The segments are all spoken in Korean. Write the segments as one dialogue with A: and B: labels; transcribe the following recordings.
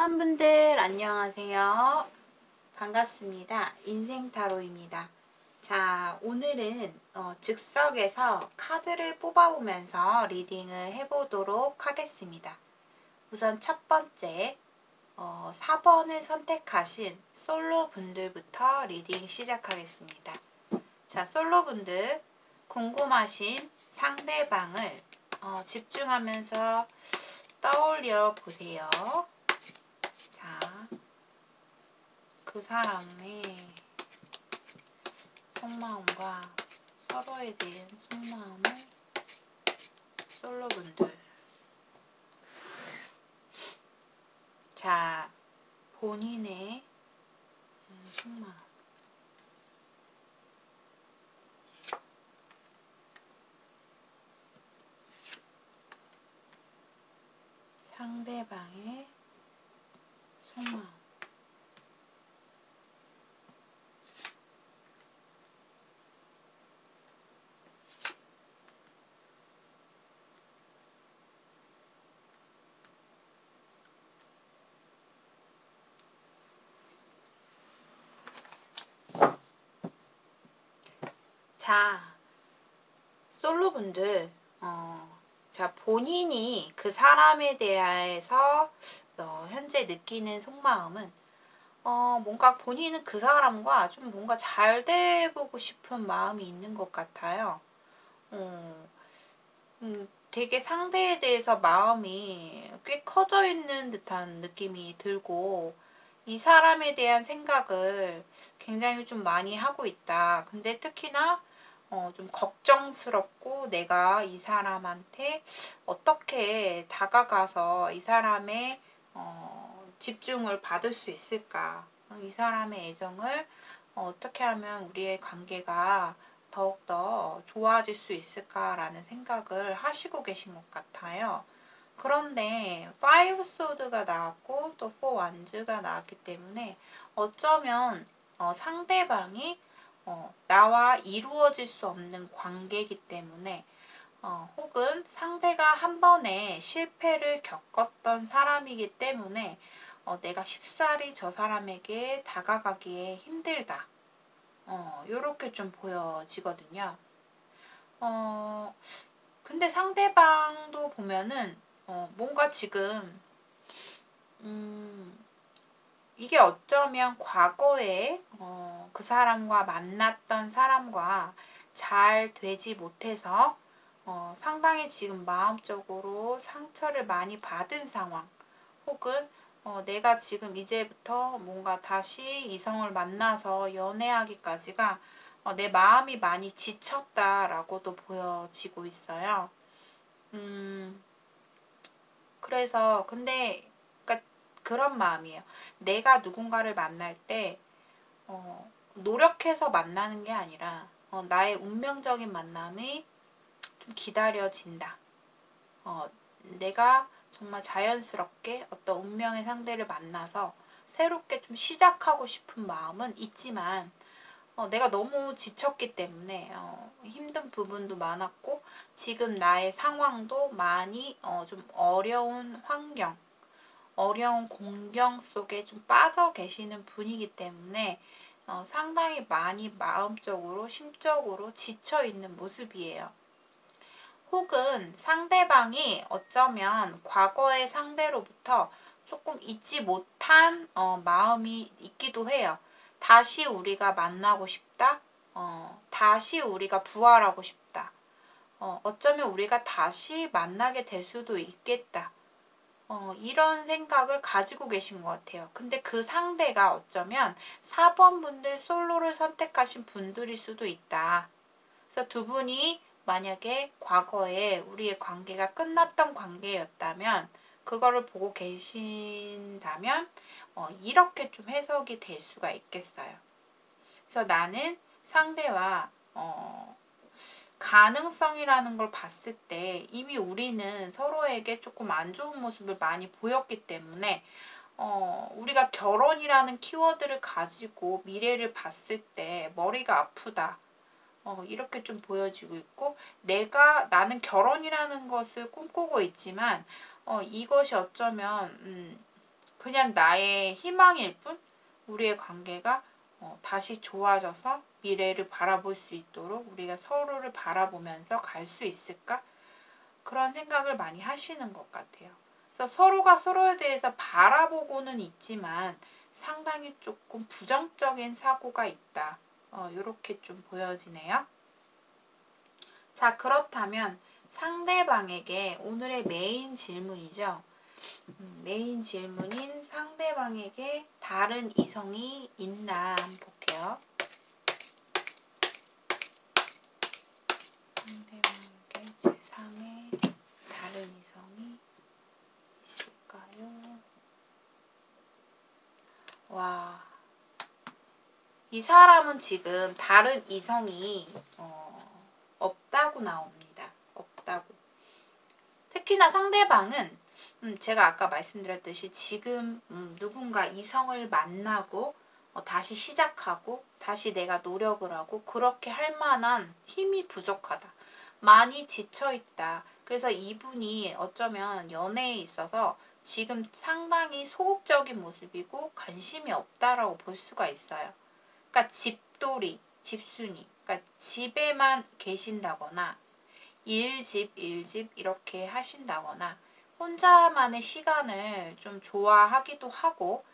A: 분들 안녕하세요. 반갑습니다. 인생타로입니다. 자, 오늘은 즉석에서 카드를 뽑아보면서 리딩을 해보도록 하겠습니다. 우선 첫 번째 4번을 선택하신 솔로 분들부터 리딩 시작하겠습니다. 자, 솔로 분들 궁금하신 상대방을 집중하면서 떠올려 보세요. 자, 그 사람의 속마음과 서로에 대한 속마음을 솔로분들, 자, 본인의 속마음, 상대방의 속마음, 자, 솔로분들, 자, 본인이 그 사람에 대해서 현재 느끼는 속마음은 뭔가 본인은 그 사람과 좀 뭔가 잘 돼보고 싶은 마음이 있는 것 같아요. 되게 상대에 대해서 마음이 꽤 커져 있는 듯한 느낌이 들고, 이 사람에 대한 생각을 굉장히 좀 많이 하고 있다. 근데 특히나 좀 걱정스럽고, 내가 이 사람한테 어떻게 다가가서 이 사람의 집중을 받을 수 있을까? 이 사람의 애정을 어떻게 하면 우리의 관계가 더욱더 좋아질 수 있을까라는 생각을 하시고 계신 것 같아요. 그런데 5 소드가 나왔고 또 4 완즈가 나왔기 때문에 어쩌면 상대방이 나와 이루어질 수 없는 관계이기 때문에 혹은 상대가 한 번에 실패를 겪었던 사람이기 때문에 내가 쉽사리 저 사람에게 다가가기에 힘들다. 요렇게 좀 보여지거든요. 근데 상대방도 보면은 뭔가 지금 이게 어쩌면 과거에 그 사람과 만났던 사람과 잘 되지 못해서 상당히 지금 마음적으로 상처를 많이 받은 상황, 혹은 내가 지금 이제부터 뭔가 다시 이성을 만나서 연애하기까지가 내 마음이 많이 지쳤다라고도 보여지고 있어요. 그래서 근데 그러니까 그런 마음이에요. 내가 누군가를 만날 때 노력해서 만나는 게 아니라 나의 운명적인 만남이 좀 기다려진다. 내가 정말 자연스럽게 어떤 운명의 상대를 만나서 새롭게 좀 시작하고 싶은 마음은 있지만 내가 너무 지쳤기 때문에 힘든 부분도 많았고, 지금 나의 상황도 많이 좀 어려운 환경, 어려운 공경 속에 좀 빠져 계시는 분이기 때문에 상당히 많이 마음적으로, 심적으로 지쳐 있는 모습이에요. 혹은 상대방이 어쩌면 과거의 상대로부터 조금 잊지 못한 마음이 있기도 해요. 다시 우리가 만나고 싶다. 다시 우리가 부활하고 싶다. 어쩌면 우리가 다시 만나게 될 수도 있겠다. 이런 생각을 가지고 계신 것 같아요. 근데 그 상대가 어쩌면 4번 분들 솔로를 선택하신 분들일 수도 있다. 그래서 두 분이 만약에 과거에 우리의 관계가 끝났던 관계였다면, 그거를 보고 계신다면 이렇게 좀 해석이 될 수가 있겠어요. 그래서 나는 상대와 가능성이라는 걸 봤을 때 이미 우리는 서로에게 조금 안 좋은 모습을 많이 보였기 때문에 우리가 결혼이라는 키워드를 가지고 미래를 봤을 때 머리가 아프다. 이렇게 좀 보여지고 있고, 나는 결혼이라는 것을 꿈꾸고 있지만 이것이 어쩌면 그냥 나의 희망일 뿐 우리의 관계가 다시 좋아져서 미래를 바라볼 수 있도록 우리가 서로를 바라보면서 갈 수 있을까? 그런 생각을 많이 하시는 것 같아요. 그래서 서로가 서로에 대해서 바라보고는 있지만 상당히 조금 부정적인 사고가 있다. 이렇게 좀 보여지네요. 자, 그렇다면 상대방에게 오늘의 메인 질문이죠. 메인 질문인 상대방에게 다른 이성이 있나 한번 볼게요. 상대방에게 제3의 다른 이성이 있을까요? 와, 이 사람은 지금 다른 이성이 없다고 나옵니다. 없다고. 특히나 상대방은 제가 아까 말씀드렸듯이 지금 누군가 이성을 만나고 다시 시작하고 다시 내가 노력을 하고 그렇게 할 만한 힘이 부족하다. 많이 지쳐있다. 그래서 이분이 어쩌면 연애에 있어서 지금 상당히 소극적인 모습이고 관심이 없다라고 볼 수가 있어요. 그러니까 집돌이, 집순이, 그러니까 집에만 계신다거나 일집 이렇게 하신다거나 혼자만의 시간을 좀 좋아하기도 하고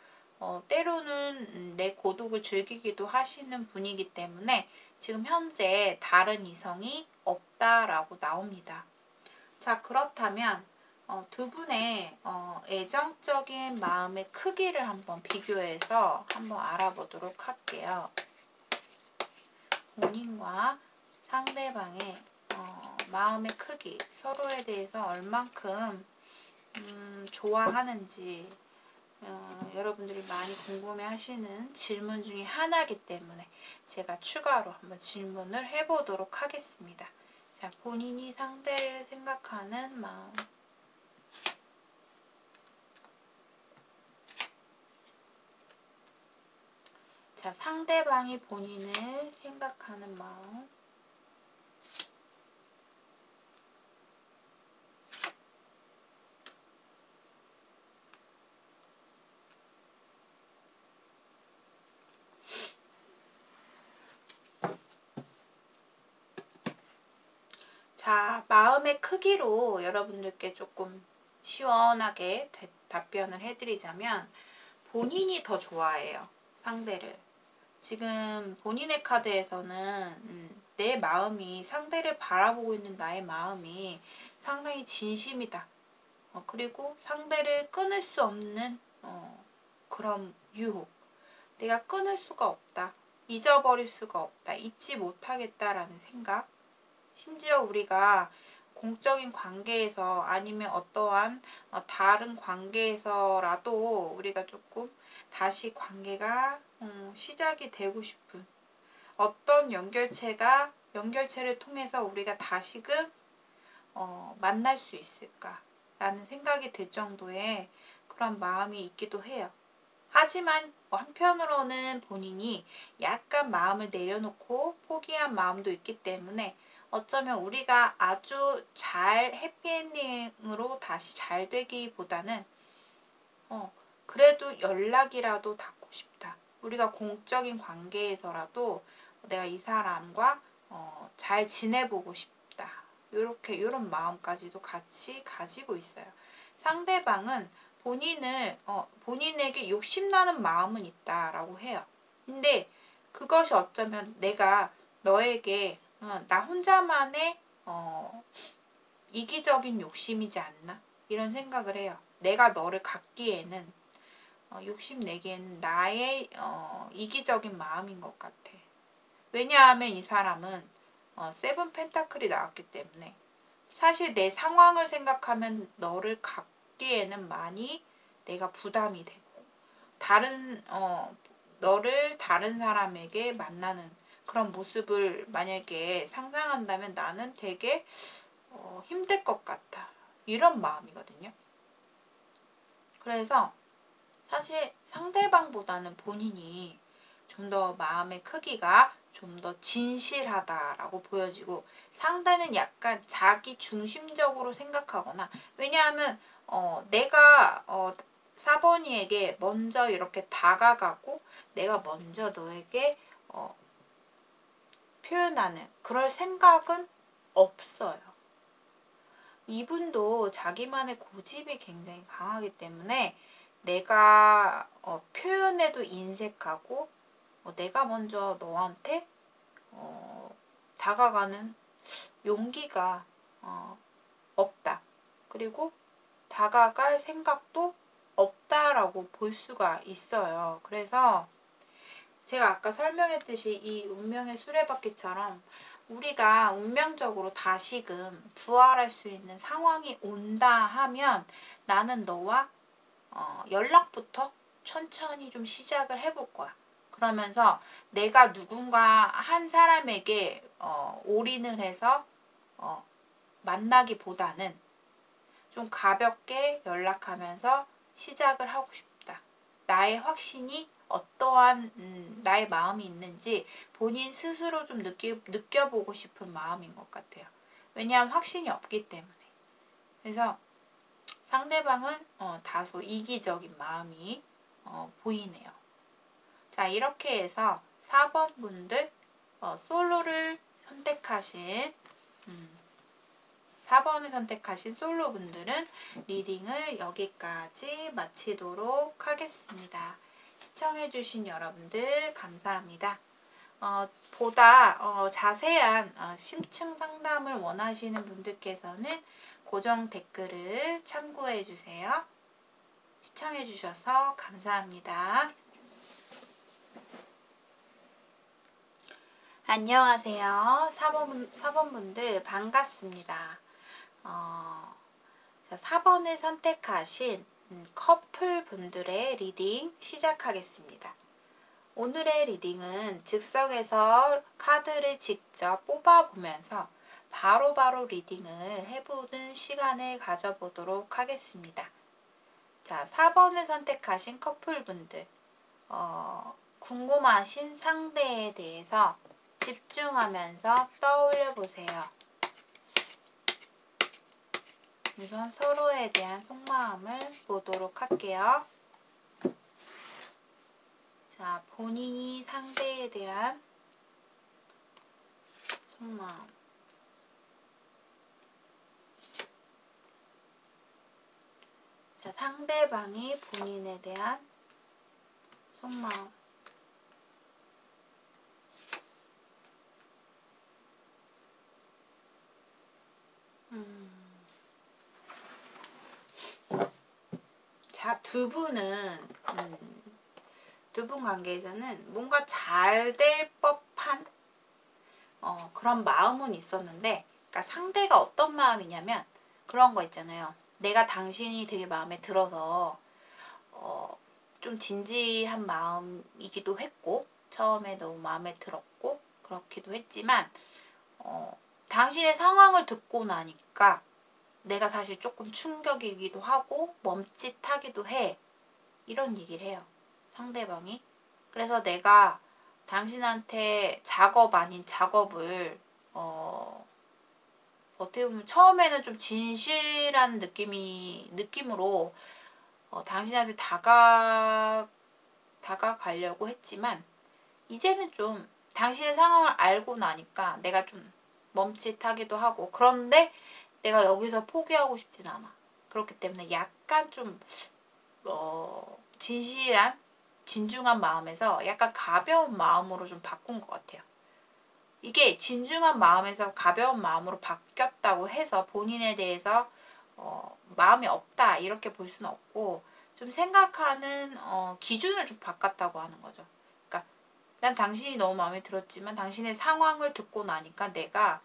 A: 때로는 내 고독을 즐기기도 하시는 분이기 때문에 지금 현재 다른 이성이 없다라고 나옵니다. 자, 그렇다면 두 분의 애정적인 마음의 크기를 한번 비교해서 한번 알아보도록 할게요. 본인과 상대방의 마음의 크기, 서로에 대해서 얼만큼 좋아하는지 여러분들이 많이 궁금해 하시는 질문 중에 하나이기 때문에 제가 추가로 한번 질문을 해보도록 하겠습니다. 자, 본인이 상대를 생각하는 마음. 자, 상대방이 본인을 생각하는 마음. 자, 마음의 크기로 여러분들께 조금 시원하게 답변을 해드리자면 본인이 더 좋아해요. 상대를. 지금 본인의 카드에서는 내 마음이 상대를 바라보고 있는 나의 마음이 상당히 진심이다. 그리고 상대를 끊을 수 없는 그런 유혹. 내가 끊을 수가 없다. 잊어버릴 수가 없다. 잊지 못하겠다라는 생각. 심지어 우리가 공적인 관계에서 아니면 어떠한 다른 관계에서라도 우리가 조금 다시 관계가 시작이 되고 싶은 어떤 연결체를 통해서 우리가 다시금 만날 수 있을까라는 생각이 들 정도의 그런 마음이 있기도 해요. 하지만 한편으로는 본인이 약간 마음을 내려놓고 포기한 마음도 있기 때문에 어쩌면 우리가 아주 잘 해피엔딩으로 다시 잘 되기보다는 그래도 연락이라도 닿고 싶다. 우리가 공적인 관계에서라도 내가 이 사람과 잘 지내보고 싶다. 이런 마음까지도 같이 가지고 있어요. 상대방은 본인에게 욕심나는 마음은 있다라고 해요. 근데 그것이 어쩌면 내가 너에게 나 혼자만의 이기적인 욕심이지 않나? 이런 생각을 해요. 내가 너를 갖기에는 욕심내기에는 나의 이기적인 마음인 것 같아. 왜냐하면 이 사람은 세븐 펜타클이 나왔기 때문에 사실 내 상황을 생각하면 너를 갖기에는 많이 내가 부담이 되고 너를 다른 사람에게 만나는 그런 모습을 만약에 상상한다면 나는 되게 힘들 것 같다. 이런 마음이거든요. 그래서 사실 상대방보다는 본인이 좀 더 마음의 크기가 좀 더 진실하다라고 보여지고 상대는 약간 자기 중심적으로 생각하거나 왜냐하면 내가 4번이에게 먼저 이렇게 다가가고 내가 먼저 너에게 표현하는 그럴 생각은 없어요. 이분도 자기만의 고집이 굉장히 강하기 때문에 내가 표현에도 인색하고 내가 먼저 너한테 다가가는 용기가 없다. 그리고 다가갈 생각도 없다라고 볼 수가 있어요. 그래서 제가 아까 설명했듯이 이 운명의 수레바퀴처럼 우리가 운명적으로 다시금 부활할 수 있는 상황이 온다 하면 나는 너와 연락부터 천천히 좀 시작을 해볼 거야. 그러면서 내가 누군가 한 사람에게 올인을 해서 만나기보다는 좀 가볍게 연락하면서 시작을 하고 싶다. 나의 확신이 어떠한 나의 마음이 있는지 본인 스스로 좀 느껴보고 싶은 마음인 것 같아요. 왜냐하면 확신이 없기 때문에. 그래서 상대방은 다소 이기적인 마음이 보이네요. 자, 이렇게 해서 4번 분들 솔로를 선택하신 4번을 선택하신 솔로 분들은 리딩을 여기까지 마치도록 하겠습니다. 시청해주신 여러분들 감사합니다. 보다 자세한 심층 상담을 원하시는 분들께서는 고정 댓글을 참고해주세요. 시청해주셔서 감사합니다. 안녕하세요. 4번 분들 반갑습니다. 4번을 선택하신 커플 분들의 리딩 시작하겠습니다. 오늘의 리딩은 즉석에서 카드를 직접 뽑아보면서 바로바로 리딩을 해보는 시간을 가져보도록 하겠습니다. 자, 4번을 선택하신 커플분들 궁금하신 상대에 대해서 집중하면서 떠올려 보세요. 우선 서로에 대한 속마음을 보도록 할게요. 자, 본인이 상대에 대한 속마음. 자, 상대방이 본인에 대한 속마음. 자, 두 분은 두 분 관계에서는 뭔가 잘 될 법한 그런 마음은 있었는데, 그러니까 상대가 어떤 마음이냐면 그런 거 있잖아요. 내가 당신이 되게 마음에 들어서 좀 진지한 마음이기도 했고 처음에 너무 마음에 들었고 그렇기도 했지만 당신의 상황을 듣고 나니까 내가 사실 조금 충격이기도 하고 멈칫하기도 해. 이런 얘기를 해요. 상대방이. 그래서 내가 당신한테 작업 아닌 작업을 어떻게 보면 처음에는 좀 진실한 느낌으로 당신한테 다가가려고 했지만 이제는 좀 당신의 상황을 알고 나니까 내가 좀 멈칫하기도 하고 그런데 내가 여기서 포기하고 싶진 않아. 그렇기 때문에 약간 좀 진중한 마음에서 약간 가벼운 마음으로 좀 바꾼 것 같아요. 이게 진중한 마음에서 가벼운 마음으로 바뀌었다고 해서 본인에 대해서 마음이 없다 이렇게 볼 수는 없고 좀 생각하는 기준을 좀 바꿨다고 하는 거죠. 그러니까 난 당신이 너무 마음에 들었지만 당신의 상황을 듣고 나니까 내가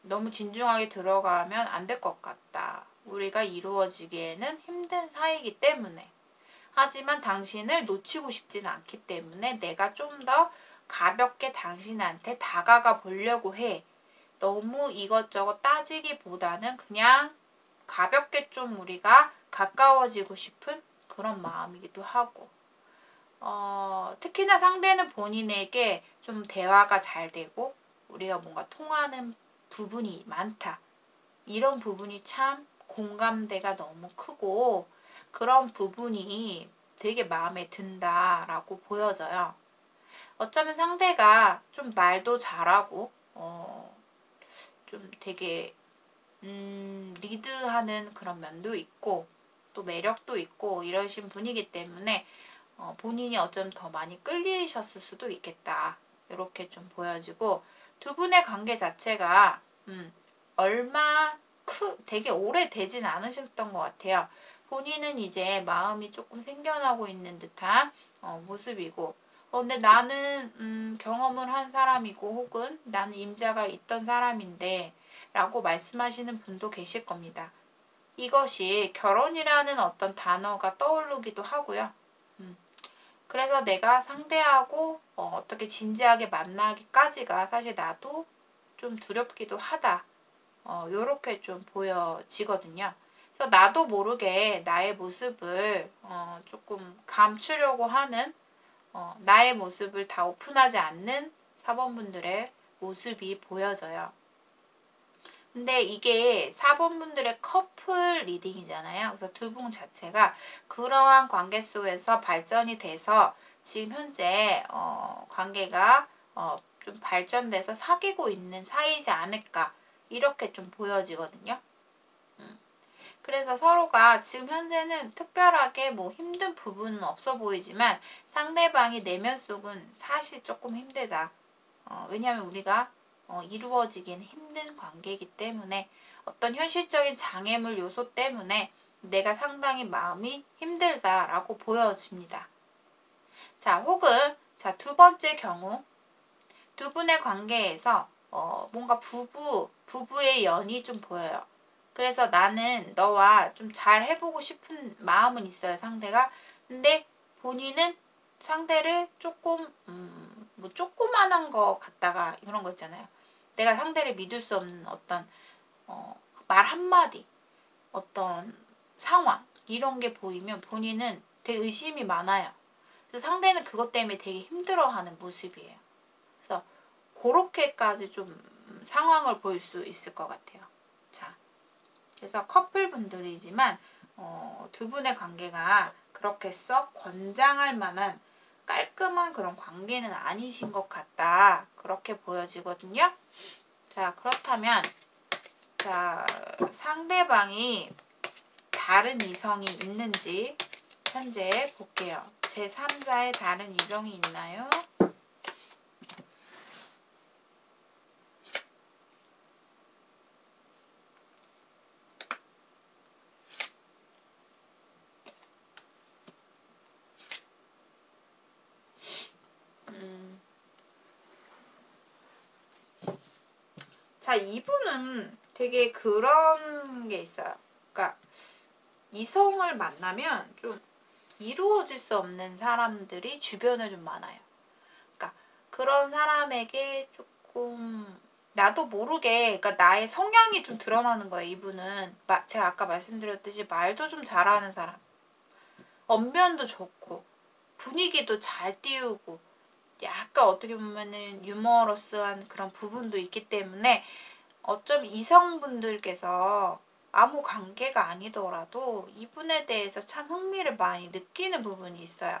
A: 너무 진중하게 들어가면 안 될 것 같다. 우리가 이루어지기에는 힘든 사이이기 때문에. 하지만 당신을 놓치고 싶지는 않기 때문에 내가 좀 더 가볍게 당신한테 다가가 보려고 해. 너무 이것저것 따지기보다는 그냥 가볍게 좀 우리가 가까워지고 싶은 그런 마음이기도 하고 특히나 상대는 본인에게 좀 대화가 잘 되고 우리가 뭔가 통하는 부분이 많다. 이런 부분이 참 공감대가 너무 크고 그런 부분이 되게 마음에 든다라고 보여져요. 어쩌면 상대가 좀 말도 잘하고 좀 되게 리드하는 그런 면도 있고 또 매력도 있고 이러신 분이기 때문에 본인이 어쩜 더 많이 끌리셨을 수도 있겠다. 이렇게 좀 보여지고 두 분의 관계 자체가 얼마 되게 오래 되진 않으셨던 것 같아요. 본인은 이제 마음이 조금 생겨나고 있는 듯한 모습이고 근데 나는 경험을 한 사람이고 혹은 나는 임자가 있던 사람인데 라고 말씀하시는 분도 계실 겁니다. 이것이 결혼이라는 어떤 단어가 떠오르기도 하고요. 그래서 내가 상대하고 어떻게 진지하게 만나기까지가 사실 나도 좀 두렵기도 하다. 요렇게 좀 보여지거든요. 그래서 나도 모르게 나의 모습을 조금 감추려고 하는 나의 모습을 다 오픈하지 않는 사번분들의 모습이 보여져요. 근데 이게 4번분들의 커플 리딩이잖아요. 그래서 두 분 자체가 그러한 관계 속에서 발전이 돼서 지금 현재 관계가 좀 발전돼서 사귀고 있는 사이지 않을까 이렇게 좀 보여지거든요. 그래서 서로가 지금 현재는 특별하게 뭐 힘든 부분은 없어 보이지만 상대방이 내면 속은 사실 조금 힘들다. 왜냐하면 우리가 이루어지기는 힘든 관계이기 때문에 어떤 현실적인 장애물 요소 때문에 내가 상당히 마음이 힘들다라고 보여집니다. 자, 혹은 자, 두 번째 경우 두 분의 관계에서 뭔가 부부의 연이 좀 보여요. 그래서 나는 너와 좀 잘 해보고 싶은 마음은 있어요, 상대가. 근데 본인은 상대를 조금 뭐 조그만한 거 갖다가 이런 거 있잖아요. 내가 상대를 믿을 수 없는 어떤 말 한마디, 어떤 상황 이런 게 보이면 본인은 되게 의심이 많아요. 그래서 상대는 그것 때문에 되게 힘들어하는 모습이에요. 그래서 그렇게까지 좀 상황을 볼 수 있을 것 같아요. 자, 그래서 커플분들이지만 두 분의 관계가 그렇게 썩 권장할 만한 깔끔한 그런 관계는 아니신 것 같다. 그렇게 보여지거든요. 자, 그렇다면 자, 상대방이 다른 이성이 있는지 현재 볼게요. 제3자의 다른 이성이 있나요? 자, 이분은 되게 그런 게 있어요. 그러니까 이성을 만나면 좀 이루어질 수 없는 사람들이 주변에 좀 많아요. 그러니까 그런 사람에게 조금 나도 모르게 그러니까 나의 성향이 좀 드러나는 거예요. 이분은 제가 아까 말씀드렸듯이 말도 좀 잘하는 사람, 언변도 좋고 분위기도 잘 띄우고 약간 어떻게 보면은 유머러스한 그런 부분도 있기 때문에 어쩜 이성분들께서 아무 관계가 아니더라도 이분에 대해서 참 흥미를 많이 느끼는 부분이 있어요.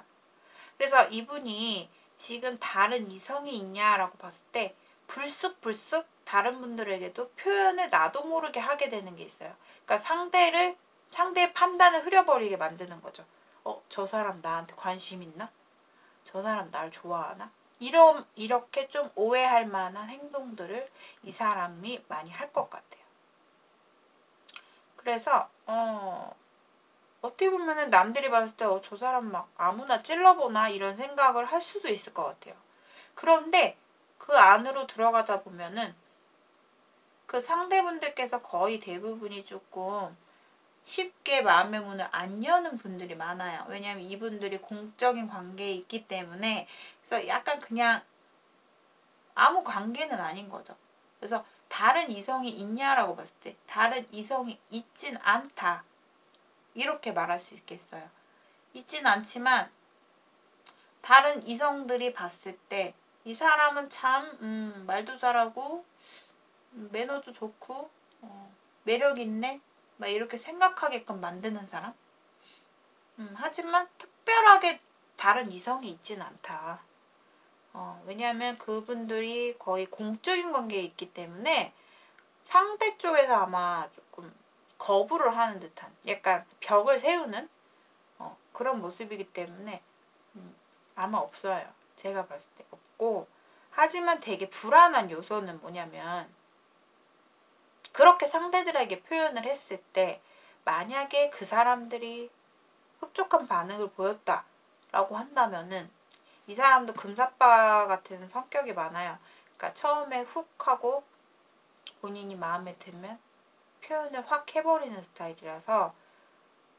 A: 그래서 이분이 지금 다른 이성이 있냐라고 봤을 때 불쑥불쑥 다른 분들에게도 표현을 나도 모르게 하게 되는 게 있어요. 그러니까 상대의 판단을 흐려버리게 만드는 거죠. 저 사람 나한테 관심 있나? 저 사람 날 좋아하나? 이렇게 좀 오해할 만한 행동들을 이 사람이 많이 할 것 같아요. 그래서 어떻게 보면은 남들이 봤을 때 저 사람 막 아무나 찔러보나 이런 생각을 할 수도 있을 것 같아요. 그런데 그 안으로 들어가다 보면은 그 상대분들께서 거의 대부분이 조금 쉽게 마음의 문을 안 여는 분들이 많아요. 왜냐하면 이분들이 공적인 관계에 있기 때문에 그래서 약간 그냥 아무 관계는 아닌 거죠. 그래서 다른 이성이 있냐라고 봤을 때 다른 이성이 있진 않다. 이렇게 말할 수 있겠어요. 있진 않지만 다른 이성들이 봤을 때 이 사람은 참 말도 잘하고 매너도 좋고 매력 있네 막 이렇게 생각하게끔 만드는 사람 하지만 특별하게 다른 이성이 있진 않다. 왜냐하면 그분들이 거의 공적인 관계에 있기 때문에 상대 쪽에서 아마 조금 거부를 하는 듯한 약간 벽을 세우는 그런 모습이기 때문에 아마 없어요. 제가 봤을 때 없고, 하지만 되게 불안한 요소는 뭐냐면 그렇게 상대들에게 표현을 했을 때 만약에 그 사람들이 흡족한 반응을 보였다라고 한다면은 이 사람도 금사빠 같은 성격이 많아요. 그러니까 처음에 훅 하고 본인이 마음에 들면 표현을 확 해버리는 스타일이라서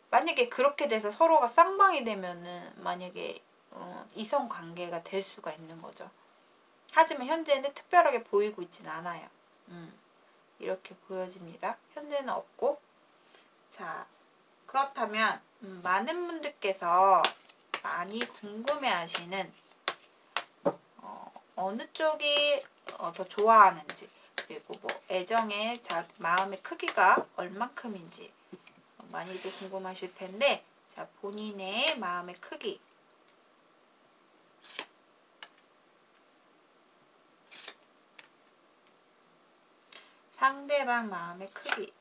A: 만약에 그렇게 돼서 서로가 쌍방이 되면은 만약에 이성 관계가 될 수가 있는 거죠. 하지만 현재는 특별하게 보이고 있진 않아요. 이렇게 보여집니다. 현재는 없고. 자, 그렇다면 많은 분들께서 많이 궁금해하시는 어느 쪽이 더 좋아하는지, 그리고 뭐 애정의 마음의 크기가 얼만큼인지 많이들 궁금하실 텐데, 자, 본인의 마음의 크기. 상대방 마음의 크기.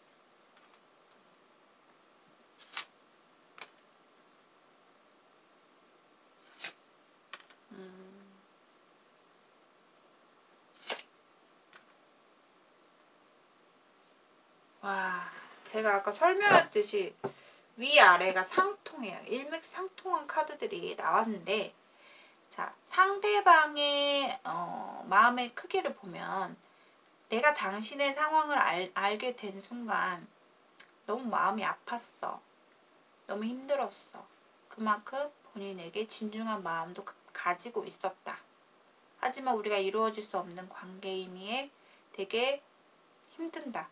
A: 와, 제가 아까 설명했듯이 위아래가 상통해요. 일맥상통한 카드들이 나왔는데, 자, 상대방의 마음의 크기를 보면 내가 당신의 상황을 알게 된 순간 너무 마음이 아팠어. 너무 힘들었어. 그만큼 본인에게 진중한 마음도 가지고 있었다. 하지만 우리가 이루어질 수 없는 관계임에 되게 힘들다.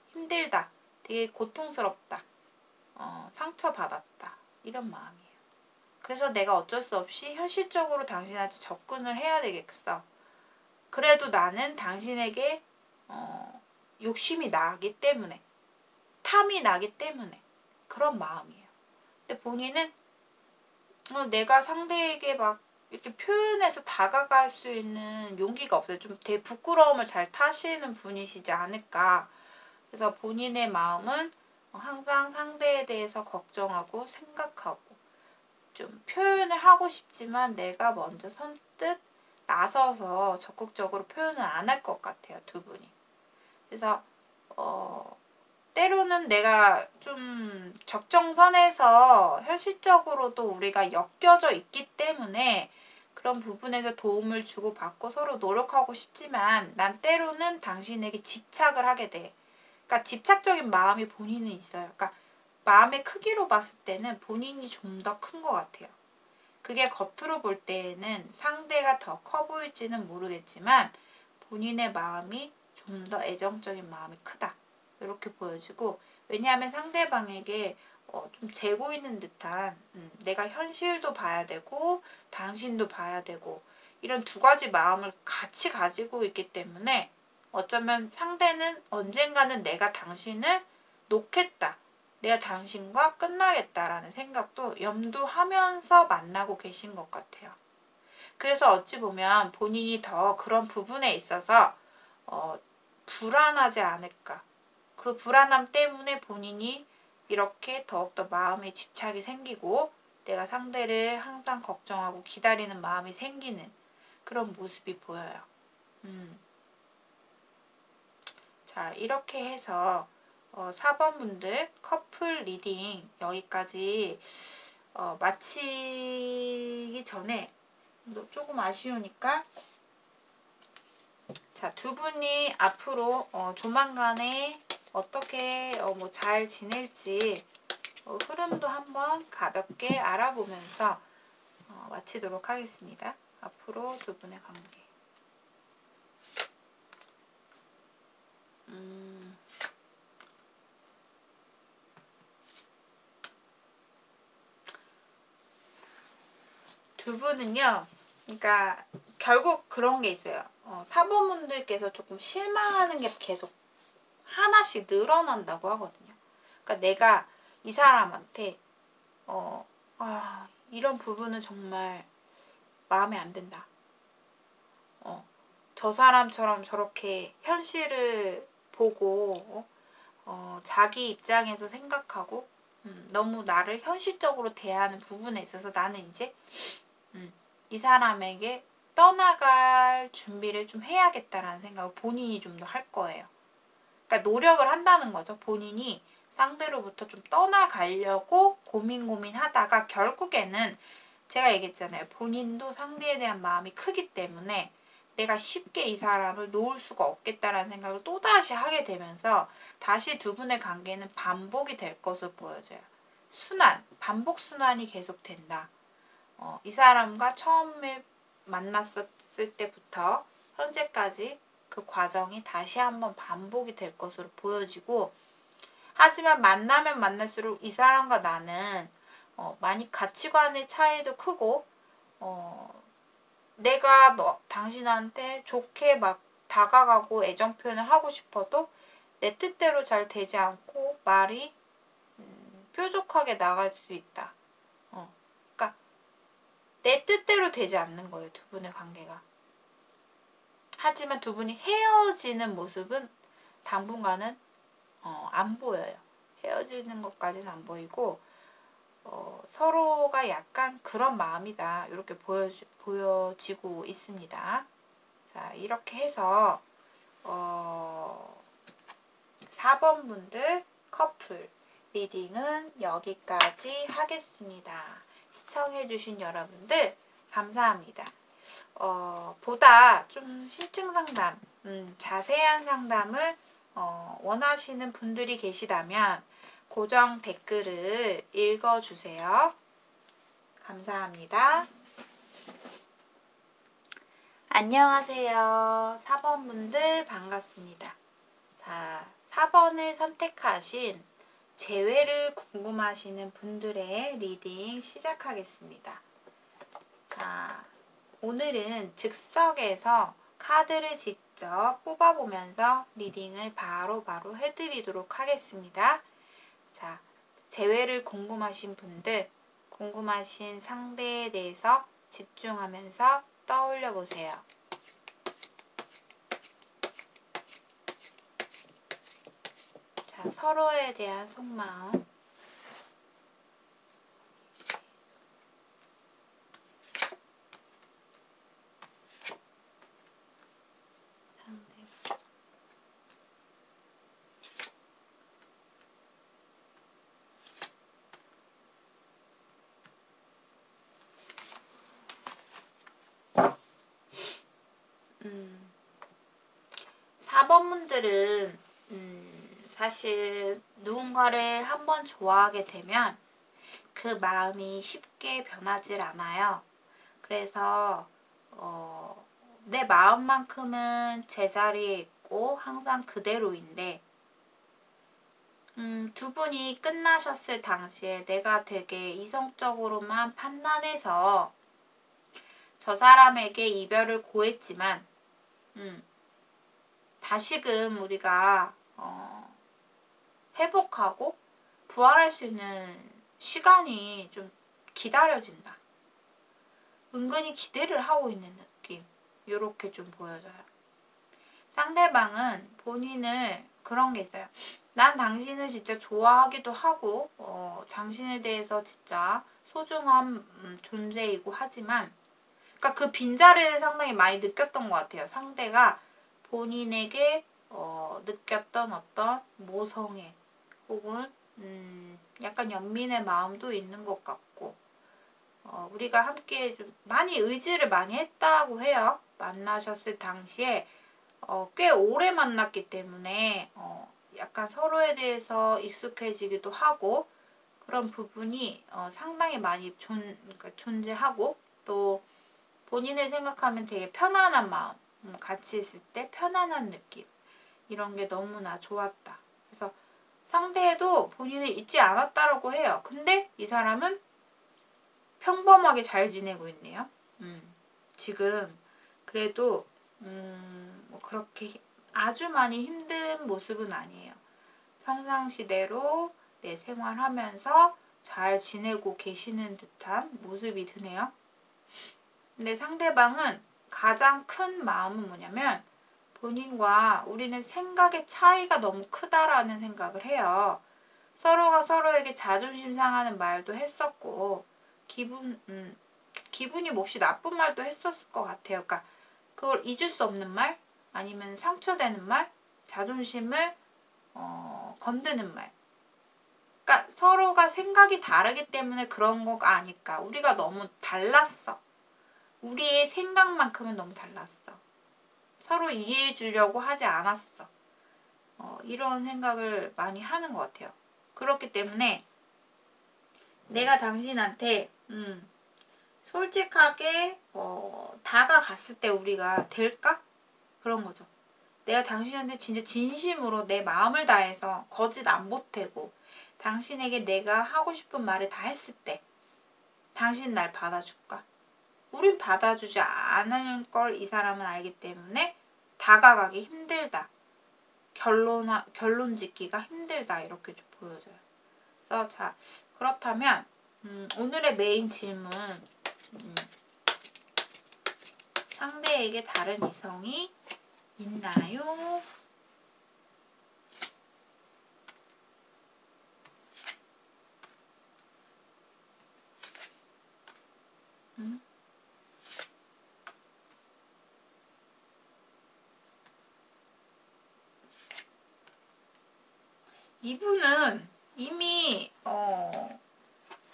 A: 되게 고통스럽다. 상처받았다. 이런 마음이에요. 그래서 내가 어쩔 수 없이 현실적으로 당신한테 접근을 해야 되겠어. 그래도 나는 당신에게 욕심이 나기 때문에, 탐이 나기 때문에 그런 마음이에요. 근데 본인은 내가 상대에게 막 이렇게 표현해서 다가갈 수 있는 용기가 없어요. 좀 되게 부끄러움을 잘 타시는 분이시지 않을까. 그래서 본인의 마음은 항상 상대에 대해서 걱정하고 생각하고 좀 표현을 하고 싶지만 내가 먼저 선뜻 나서서 적극적으로 표현을 안 할 것 같아요. 두 분이. 그래서 때로는 내가 좀 적정선에서 현실적으로도 우리가 엮여져 있기 때문에 그런 부분에서 도움을 주고받고 서로 노력하고 싶지만 난 때로는 당신에게 집착을 하게 돼. 그러니까 집착적인 마음이 본인은 있어요. 그러니까 마음의 크기로 봤을 때는 본인이 좀 더 큰 것 같아요. 그게 겉으로 볼 때에는 상대가 더 커 보일지는 모르겠지만 본인의 마음이 좀 더 애정적인 마음이 크다. 이렇게 보여지고, 왜냐하면 상대방에게 좀 재고 있는 듯한 내가 현실도 봐야 되고 당신도 봐야 되고 이런 두 가지 마음을 같이 가지고 있기 때문에 어쩌면 상대는 언젠가는 내가 당신을 놓겠다. 내가 당신과 끝나겠다라는 생각도 염두하면서 만나고 계신 것 같아요. 그래서 어찌 보면 본인이 더 그런 부분에 있어서 불안하지 않을까. 그 불안함 때문에 본인이 이렇게 더욱더 마음에 집착이 생기고 내가 상대를 항상 걱정하고 기다리는 마음이 생기는 그런 모습이 보여요. 자, 이렇게 해서 4번 분들 커플 리딩 여기까지 마치기 전에 조금 아쉬우니까, 자, 두 분이 앞으로 조만간에 어떻게 뭐 잘 지낼지 흐름도 한번 가볍게 알아보면서 마치도록 하겠습니다. 앞으로 두 분의 관계. 두 분은요, 그러니까 결국 그런 게 있어요. 사모분들께서 조금 실망하는 게 계속 하나씩 늘어난다고 하거든요. 그러니까 내가 이 사람한테 이런 부분은 정말 마음에 안 든다. 저 사람처럼 저렇게 현실을 보고 자기 입장에서 생각하고 너무 나를 현실적으로 대하는 부분에 있어서 나는 이제 이 사람에게 떠나갈 준비를 좀 해야겠다라는 생각을 본인이 좀 더 할 거예요. 그러니까 노력을 한다는 거죠. 본인이 상대로부터 좀 떠나가려고 고민하다가 결국에는 제가 얘기했잖아요. 본인도 상대에 대한 마음이 크기 때문에 내가 쉽게 이 사람을 놓을 수가 없겠다라는 생각을 또다시 하게 되면서 다시 두 분의 관계는 반복이 될 것으로 보여져요. 반복 순환이 계속 된다. 이 사람과 처음에 만났었을 때부터 현재까지 그 과정이 다시 한번 반복이 될 것으로 보여지고, 하지만 만나면 만날수록 이 사람과 나는 많이 가치관의 차이도 크고 내가 당신한테 좋게 막 다가가고 애정 표현을 하고 싶어도 내 뜻대로 잘 되지 않고 말이 뾰족하게 나갈 수 있다. 그러니까 내 뜻대로 되지 않는 거예요, 두 분의 관계가. 하지만 두 분이 헤어지는 모습은 당분간은 안 보여요. 헤어지는 것까지는 안 보이고 서로가 약간 그런 마음이다, 이렇게 보여지고 있습니다. 자, 이렇게 해서 4번 분들 커플 리딩은 여기까지 하겠습니다. 시청해주신 여러분들 감사합니다. 보다 좀 심층 상담, 자세한 상담을 원하시는 분들이 계시다면 고정 댓글을 읽어주세요. 감사합니다. 안녕하세요. 4번 분들 반갑습니다. 자, 4번을 선택하신 재회를 궁금하시는 분들의 리딩 시작하겠습니다. 자, 오늘은 즉석에서 카드를 직접 뽑아보면서 리딩을 바로 해드리도록 하겠습니다. 자, 재회를 궁금하신 분들, 궁금하신 상대에 대해서 집중하면서 떠올려 보세요. 자, 서로에 대한 속마음. 음, 4번 분들은 사실 누군가를 한번 좋아하게 되면 그 마음이 쉽게 변하질 않아요. 그래서 내 마음만큼은 제자리에 있고 항상 그대로인데 두 분이 끝나셨을 당시에 내가 되게 이성적으로만 판단해서 저 사람에게 이별을 고했지만 다시금 우리가 회복하고 부활할 수 있는 시간이 좀 기다려진다. 은근히 기대를 하고 있는 느낌. 이렇게 좀 보여져요. 상대방은 본인을 그런 게 있어요. 난 당신을 진짜 좋아하기도 하고 당신에 대해서 진짜 소중한 존재이고 하지만, 그러니까 그 빈자리를 상당히 많이 느꼈던 것 같아요. 상대가 본인에게 느꼈던 어떤 모성애 혹은 약간 연민의 마음도 있는 것 같고, 우리가 함께 좀 많이 의지를 많이 했다고 해요. 만나셨을 당시에 꽤 오래 만났기 때문에 약간 서로에 대해서 익숙해지기도 하고 그런 부분이 상당히 많이 그러니까 존재하고, 또 본인을 생각하면 되게 편안한 마음, 같이 있을 때 편안한 느낌, 이런 게 너무나 좋았다. 그래서 상대도 본인을 잊지 않았다라고 해요. 근데 이 사람은 평범하게 잘 지내고 있네요. 지금 그래도 뭐 그렇게 아주 많이 힘든 모습은 아니에요. 평상시대로 내 생활하면서 잘 지내고 계시는 듯한 모습이 드네요. 근데 상대방은 가장 큰 마음은 뭐냐면 본인과 우리는 생각의 차이가 너무 크다라는 생각을 해요. 서로가 서로에게 자존심 상하는 말도 했었고 기분이 몹시 나쁜 말도 했었을 것 같아요. 그러니까 그걸 잊을 수 없는 말 아니면 상처되는 말 자존심을 건드는 말. 그러니까 서로가 생각이 다르기 때문에 그런 거가 아닐까. 우리가 너무 달랐어. 우리의 생각만큼은 너무 달랐어. 서로 이해해 주려고 하지 않았어. 이런 생각을 많이 하는 것 같아요. 그렇기 때문에 내가 당신한테 솔직하게 다가갔을 때 우리가 될까? 그런 거죠. 내가 당신한테 진짜 진심으로 내 마음을 다해서 거짓 안 보태고 당신에게 내가 하고 싶은 말을 다 했을 때 당신 날 받아줄까? 우린 받아주지 않을 걸 이 사람은 알기 때문에 다가가기 힘들다. 결론 짓기가 힘들다. 이렇게 좀 보여져요. 그래서 자, 그렇다면 오늘의 메인 질문 상대에게 다른 이성이 있나요? 이분은 이미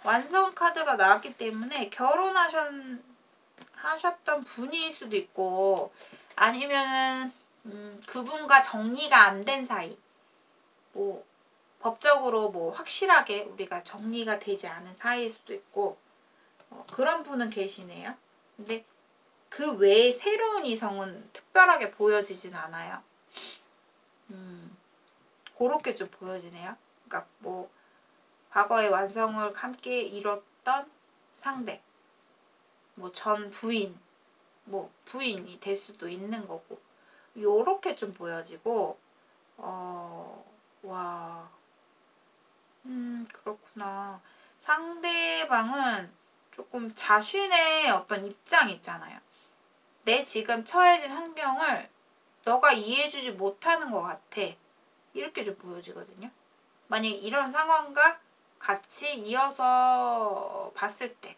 A: 완성 카드가 나왔기 때문에 결혼하셨던 분일 수도 있고 아니면은 그분과 정리가 안 된 사이 뭐 법적으로 뭐 확실하게 우리가 정리가 되지 않은 사이일 수도 있고 그런 분은 계시네요. 근데 그 외에 새로운 이성은 특별하게 보여지진 않아요. 그렇게 좀 보여지네요. 그러니까 뭐 과거의 완성을 함께 이뤘던 상대, 뭐 전 부인, 뭐 부인이 될 수도 있는 거고 요렇게 좀 보여지고 와 그렇구나. 상대방은 조금 자신의 어떤 입장 있잖아요. 내 지금 처해진 환경을 너가 이해해주지 못하는 것 같아. 이렇게 좀 보여지거든요. 만약 이런 상황과 같이 이어서 봤을 때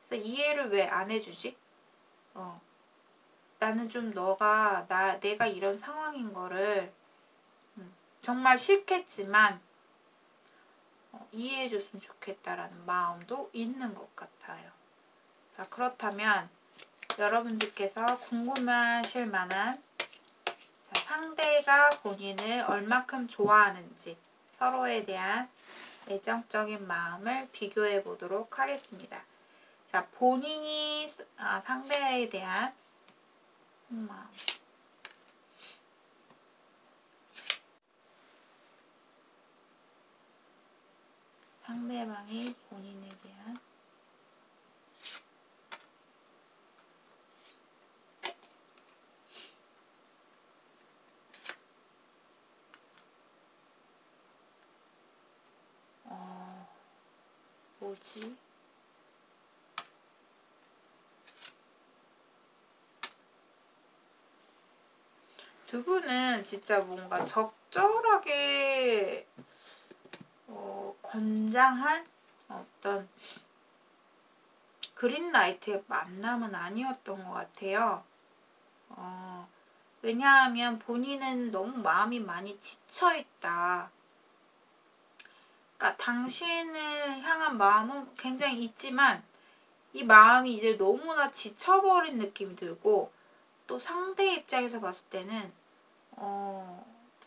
A: 그래서 이해를 왜 안 해주지? 나는 좀 내가 이런 상황인 거를 정말 싫겠지만 이해해줬으면 좋겠다라는 마음도 있는 것 같아요. 자, 그렇다면 여러분들께서 궁금하실 만한 상대가 본인을 얼마큼 좋아하는지 서로에 대한 애정적인 마음을 비교해 보도록 하겠습니다. 자, 본인이 상대에 대한 마음. 상대방이 본인에 대한 뭐지? 두 분은 진짜 뭔가 적절하게 건장한 어떤 그린라이트의 만남은 아니었던 것 같아요. 왜냐하면 본인은 너무 마음이 많이 지쳐있다. 그러니까 당신을 향한 마음은 굉장히 있지만 이 마음이 이제 너무나 지쳐버린 느낌이 들고 또 상대 입장에서 봤을 때는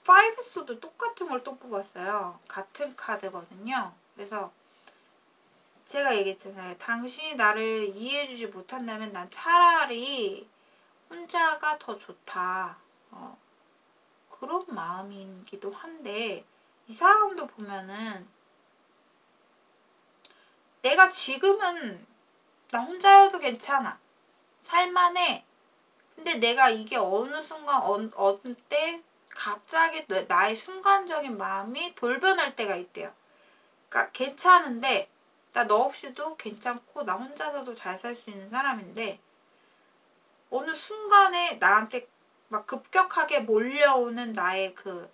A: 파이브 소드 똑같은 걸 또 뽑았어요. 같은 카드거든요. 그래서 제가 얘기했잖아요. 당신이 나를 이해해주지 못한다면 난 차라리 혼자가 더 좋다. 그런 마음이기도 한데 이 사람도 보면은 내가 지금은 나 혼자여도 괜찮아. 살만해. 근데 내가 이게 어느 순간 어느 때 갑자기 나의 순간적인 마음이 돌변할 때가 있대요. 그러니까 괜찮은데 나 너 없이도 괜찮고 나 혼자서도 잘 살 수 있는 사람인데 어느 순간에 나한테 막 급격하게 몰려오는 나의 그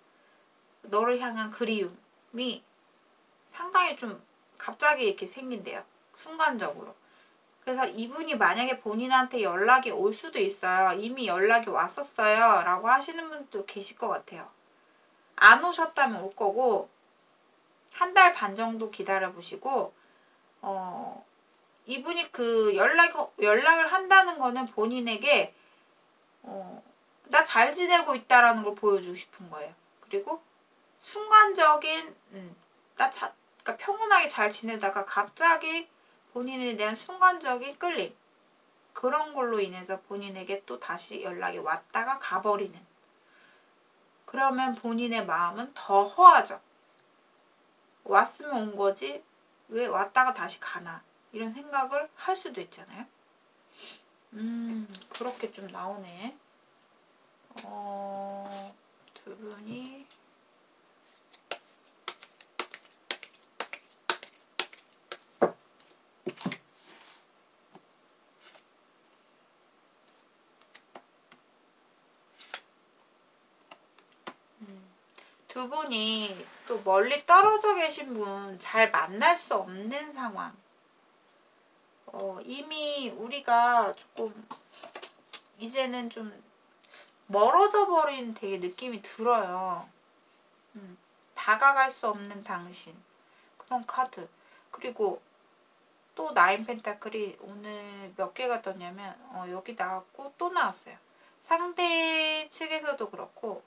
A: 너를 향한 그리움이 상당히 좀 갑자기 이렇게 생긴대요. 순간적으로. 그래서 이분이 만약에 본인한테 연락이 올 수도 있어요. 이미 연락이 왔었어요 라고 하시는 분도 계실 것 같아요. 안 오셨다면 올 거고 한 달 반 정도 기다려 보시고 이분이 그 연락을 한다는 거는 본인에게 나 잘 지내고 있다라는 걸 보여주고 싶은 거예요. 그리고 순간적인 그러니까 평온하게 잘 지내다가 갑자기 본인에 대한 순간적인 끌림 그런 걸로 인해서 본인에게 또 다시 연락이 왔다가 가버리는 그러면 본인의 마음은 더 허하죠. 왔으면 온 거지 왜 왔다가 다시 가나 이런 생각을 할 수도 있잖아요. 그렇게 좀 나오네. 두 분이 두 분이 또 멀리 떨어져 계신 분 잘 만날 수 없는 상황. 이미 우리가 조금 이제는 좀 멀어져 버린 되게 느낌이 들어요. 다가갈 수 없는 당신. 그런 카드. 그리고 또 나인 펜타클이 오늘 몇 개가 떴냐면 여기 나왔고 또 나왔어요. 상대 측에서도 그렇고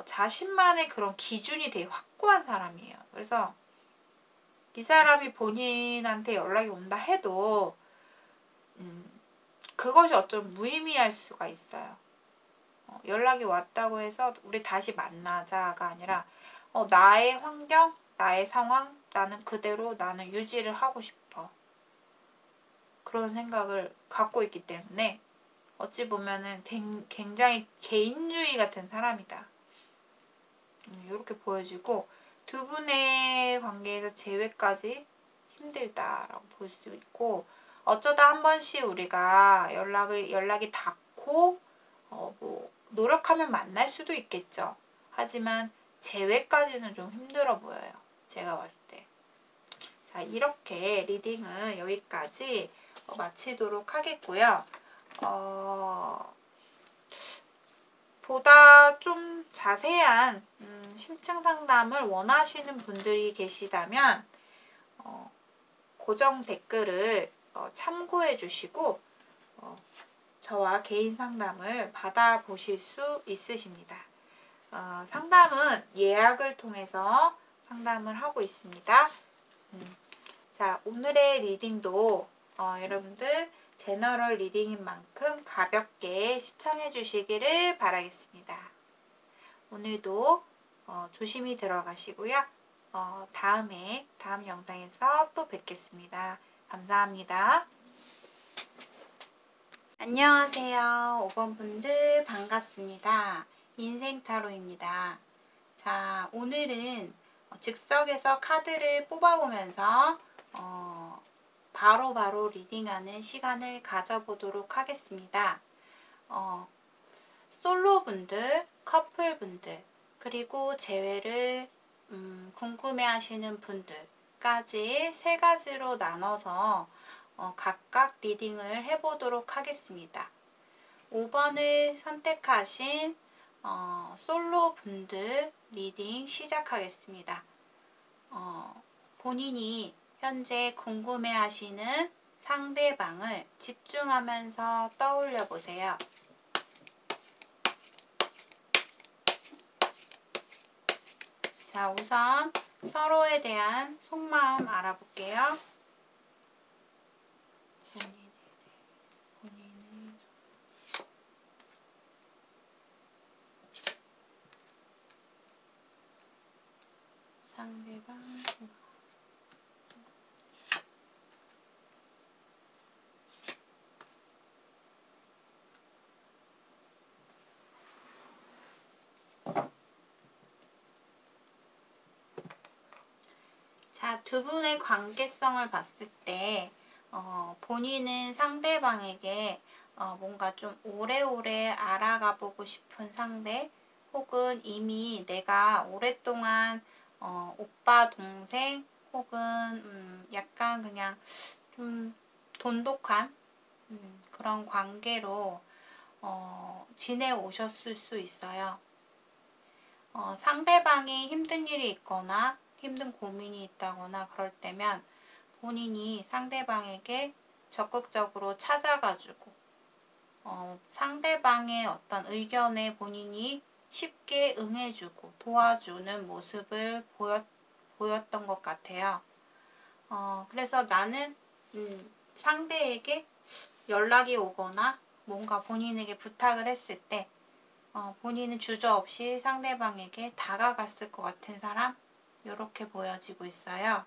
A: 자신만의 그런 기준이 되게 확고한 사람이에요. 그래서 이 사람이 본인한테 연락이 온다 해도 그것이 어쩜 무의미할 수가 있어요. 연락이 왔다고 해서 우리 다시 만나자가 아니라 나의 환경, 나의 상황, 나는 그대로 나는 유지를 하고 싶어. 그런 생각을 갖고 있기 때문에 어찌 보면은 굉장히 개인주의 같은 사람이다. 이렇게 보여지고 두 분의 관계에서 재회까지 힘들다라고 볼 수 있고 어쩌다 한 번씩 우리가 연락이 닿고 뭐 노력하면 만날 수도 있겠죠. 하지만 재회까지는 좀 힘들어 보여요. 제가 봤을 때. 자, 이렇게 리딩을 여기까지 마치도록 하겠고요. 보다 좀 자세한 심층 상담을 원하시는 분들이 계시다면 고정 댓글을 참고해 주시고 저와 개인 상담을 받아보실 수 있으십니다. 상담은 예약을 통해서 상담을 하고 있습니다. 자, 오늘의 리딩도 여러분들 제너럴 리딩인 만큼 가볍게 시청해 주시기를 바라겠습니다. 오늘도 조심히 들어가시고요. 다음 영상에서 또 뵙겠습니다. 감사합니다. 안녕하세요. 5번 분들 반갑습니다. 인생타로입니다. 자, 오늘은 즉석에서 카드를 뽑아보면서 바로바로 리딩하는 시간을 가져보도록 하겠습니다. 솔로분들, 커플분들, 그리고 재회를 궁금해하시는 분들까지 세 가지로 나눠서 각각 리딩을 해보도록 하겠습니다. 5번을 선택하신 솔로분들 리딩 시작하겠습니다. 본인이 현재 궁금해하시는 상대방을 집중하면서 떠올려 보세요. 자, 우선 서로에 대한 속마음 알아볼게요. 상대방 자, 두 분의 관계성을 봤을 때 본인은 상대방에게 뭔가 좀 오래오래 알아가 보고 싶은 상대, 혹은 이미 내가 오랫동안 오빠, 동생, 혹은 약간 그냥 좀 돈독한 그런 관계로 지내오셨을 수 있어요. 상대방이 힘든 일이 있거나 힘든 고민이 있다거나 그럴 때면 본인이 상대방에게 적극적으로 찾아가지고 상대방의 어떤 의견에 본인이 쉽게 응해주고 도와주는 모습을 보였던 것 같아요. 그래서 나는 상대에게 연락이 오거나 뭔가 본인에게 부탁을 했을 때 본인은 주저없이 상대방에게 다가갔을 것 같은 사람, 이렇게 보여지고 있어요.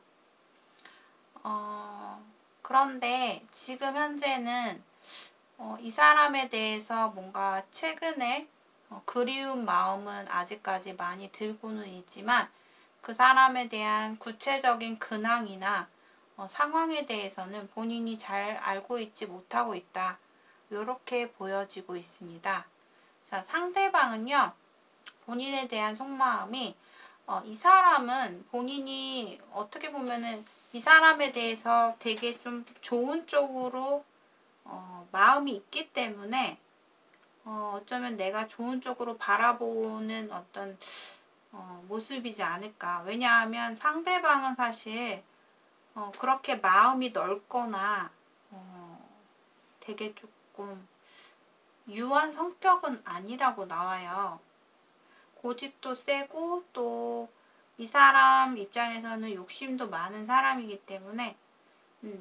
A: 그런데 지금 현재는 이 사람에 대해서 뭔가 최근에 그리운 마음은 아직까지 많이 들고는 있지만 그 사람에 대한 구체적인 근황이나 상황에 대해서는 본인이 잘 알고 있지 못하고 있다. 이렇게 보여지고 있습니다. 자, 상대방은요, 본인에 대한 속마음이 이 사람은 본인이 어떻게 보면은 이 사람에 대해서 되게 좀 좋은 쪽으로 마음이 있기 때문에 어쩌면 내가 좋은 쪽으로 바라보는 어떤 모습이지 않을까. 왜냐하면 상대방은 사실 그렇게 마음이 넓거나 되게 조금 유한 성격은 아니라고 나와요. 고집도 세고 또 이 사람 입장에서는 욕심도 많은 사람이기 때문에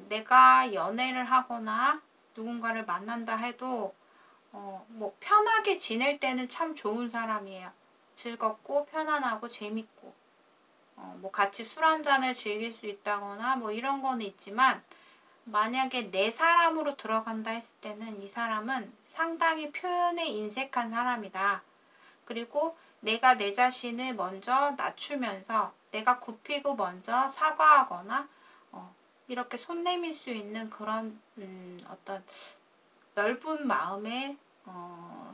A: 내가 연애를 하거나 누군가를 만난다 해도 뭐 편하게 지낼 때는 참 좋은 사람이에요. 즐겁고 편안하고 재밌고 뭐 같이 술 한잔을 즐길 수 있다거나 뭐 이런 거는 있지만 만약에 내 사람으로 들어간다 했을 때는 이 사람은 상당히 표현에 인색한 사람이다. 그리고 내가 내 자신을 먼저 낮추면서 내가 굽히고 먼저 사과하거나 이렇게 손 내밀 수 있는 그런 어떤 넓은 마음의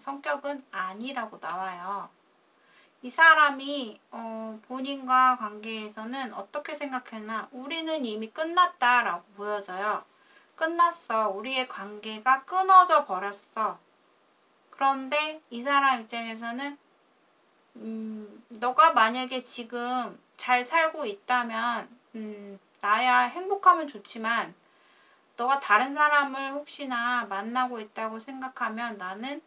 A: 성격은 아니라고 나와요. 이 사람이 본인과 관계에서는 어떻게 생각했나? 우리는 이미 끝났다라고 보여져요. 끝났어. 우리의 관계가 끊어져 버렸어. 그런데 이 사람 입장에서는 너가 만약에 지금 잘 살고 있다면 나야 행복하면 좋지만 너가 다른 사람을 혹시나 만나고 있다고 생각하면 나는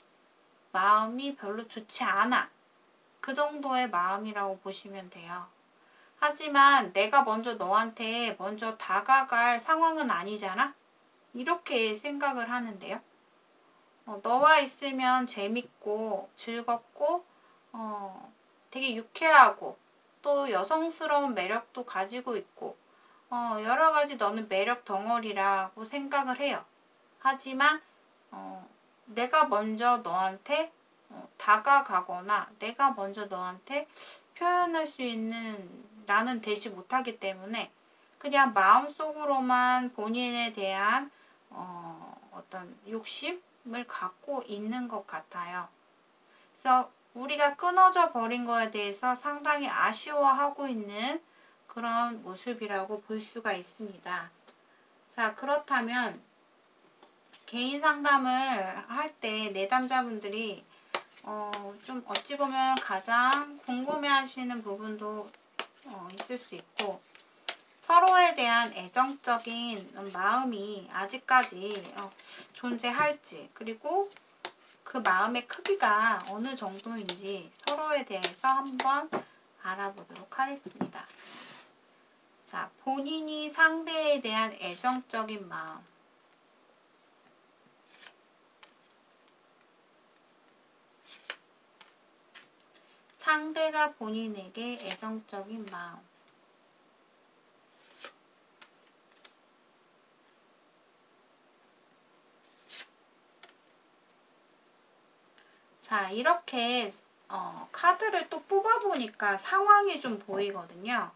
A: 마음이 별로 좋지 않아. 그 정도의 마음이라고 보시면 돼요. 하지만 내가 먼저 너한테 먼저 다가갈 상황은 아니잖아? 이렇게 생각을 하는데요. 너와 있으면 재밌고 즐겁고 되게 유쾌하고 또 여성스러운 매력도 가지고 있고 여러 가지 너는 매력 덩어리라고 생각을 해요. 하지만 내가 먼저 너한테 다가가거나 내가 먼저 너한테 표현할 수 있는 나는 되지 못하기 때문에 그냥 마음속으로만 본인에 대한 어떤 욕심을 갖고 있는 것 같아요. 그래서 우리가 끊어져 버린 거에 대해서 상당히 아쉬워하고 있는 그런 모습이라고 볼 수가 있습니다. 자, 그렇다면 개인 상담을 할 때 내담자분들이 좀 어찌 보면 가장 궁금해 하시는 부분도 있을 수 있고 서로에 대한 애정적인 마음이 아직까지 존재할지 그리고 그 마음의 크기가 어느 정도인지 서로에 대해서 한번 알아보도록 하겠습니다. 자, 본인이 상대에 대한 애정적인 마음. 상대가 본인에게 애정적인 마음. 자, 이렇게 카드를 또 뽑아보니까 상황이 좀 보이거든요.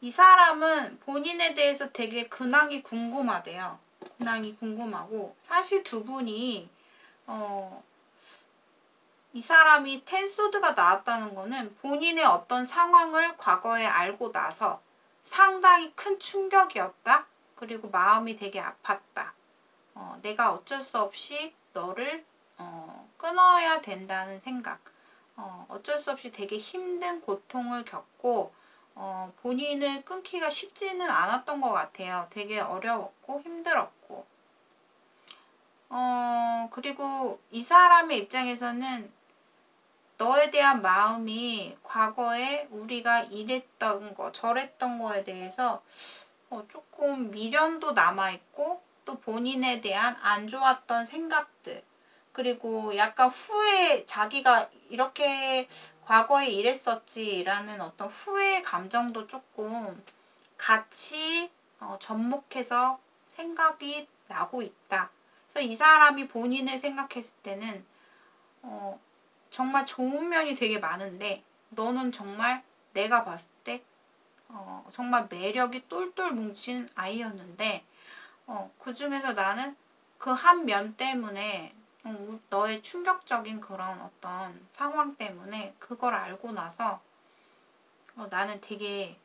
A: 이 사람은 본인에 대해서 되게 근황이 궁금하대요. 근황이 궁금하고 사실 두 분이 이 사람이 텐소드가 나왔다는 거는 본인의 어떤 상황을 과거에 알고 나서 상당히 큰 충격이었다. 그리고 마음이 되게 아팠다. 내가 어쩔 수 없이 너를 끊어야 된다는 생각. 어쩔 수 없이 되게 힘든 고통을 겪고 본인을 끊기가 쉽지는 않았던 것 같아요. 되게 어려웠고 힘들었고 그리고 이 사람의 입장에서는 너에 대한 마음이 과거에 우리가 이랬던 거 저랬던 거에 대해서 조금 미련도 남아있고 또 본인에 대한 안 좋았던 생각들 그리고 약간 후회 자기가 이렇게 과거에 이랬었지라는 어떤 후회 감정도 조금 같이 접목해서 생각이 나고 있다. 그래서 이 사람이 본인을 생각했을 때는 정말 좋은 면이 되게 많은데 너는 정말 내가 봤을 때 정말 매력이 똘똘 뭉친 아이였는데 그 중에서 나는 그 한 면 때문에 너의 충격적인 그런 어떤 상황 때문에 그걸 알고 나서 나는 되게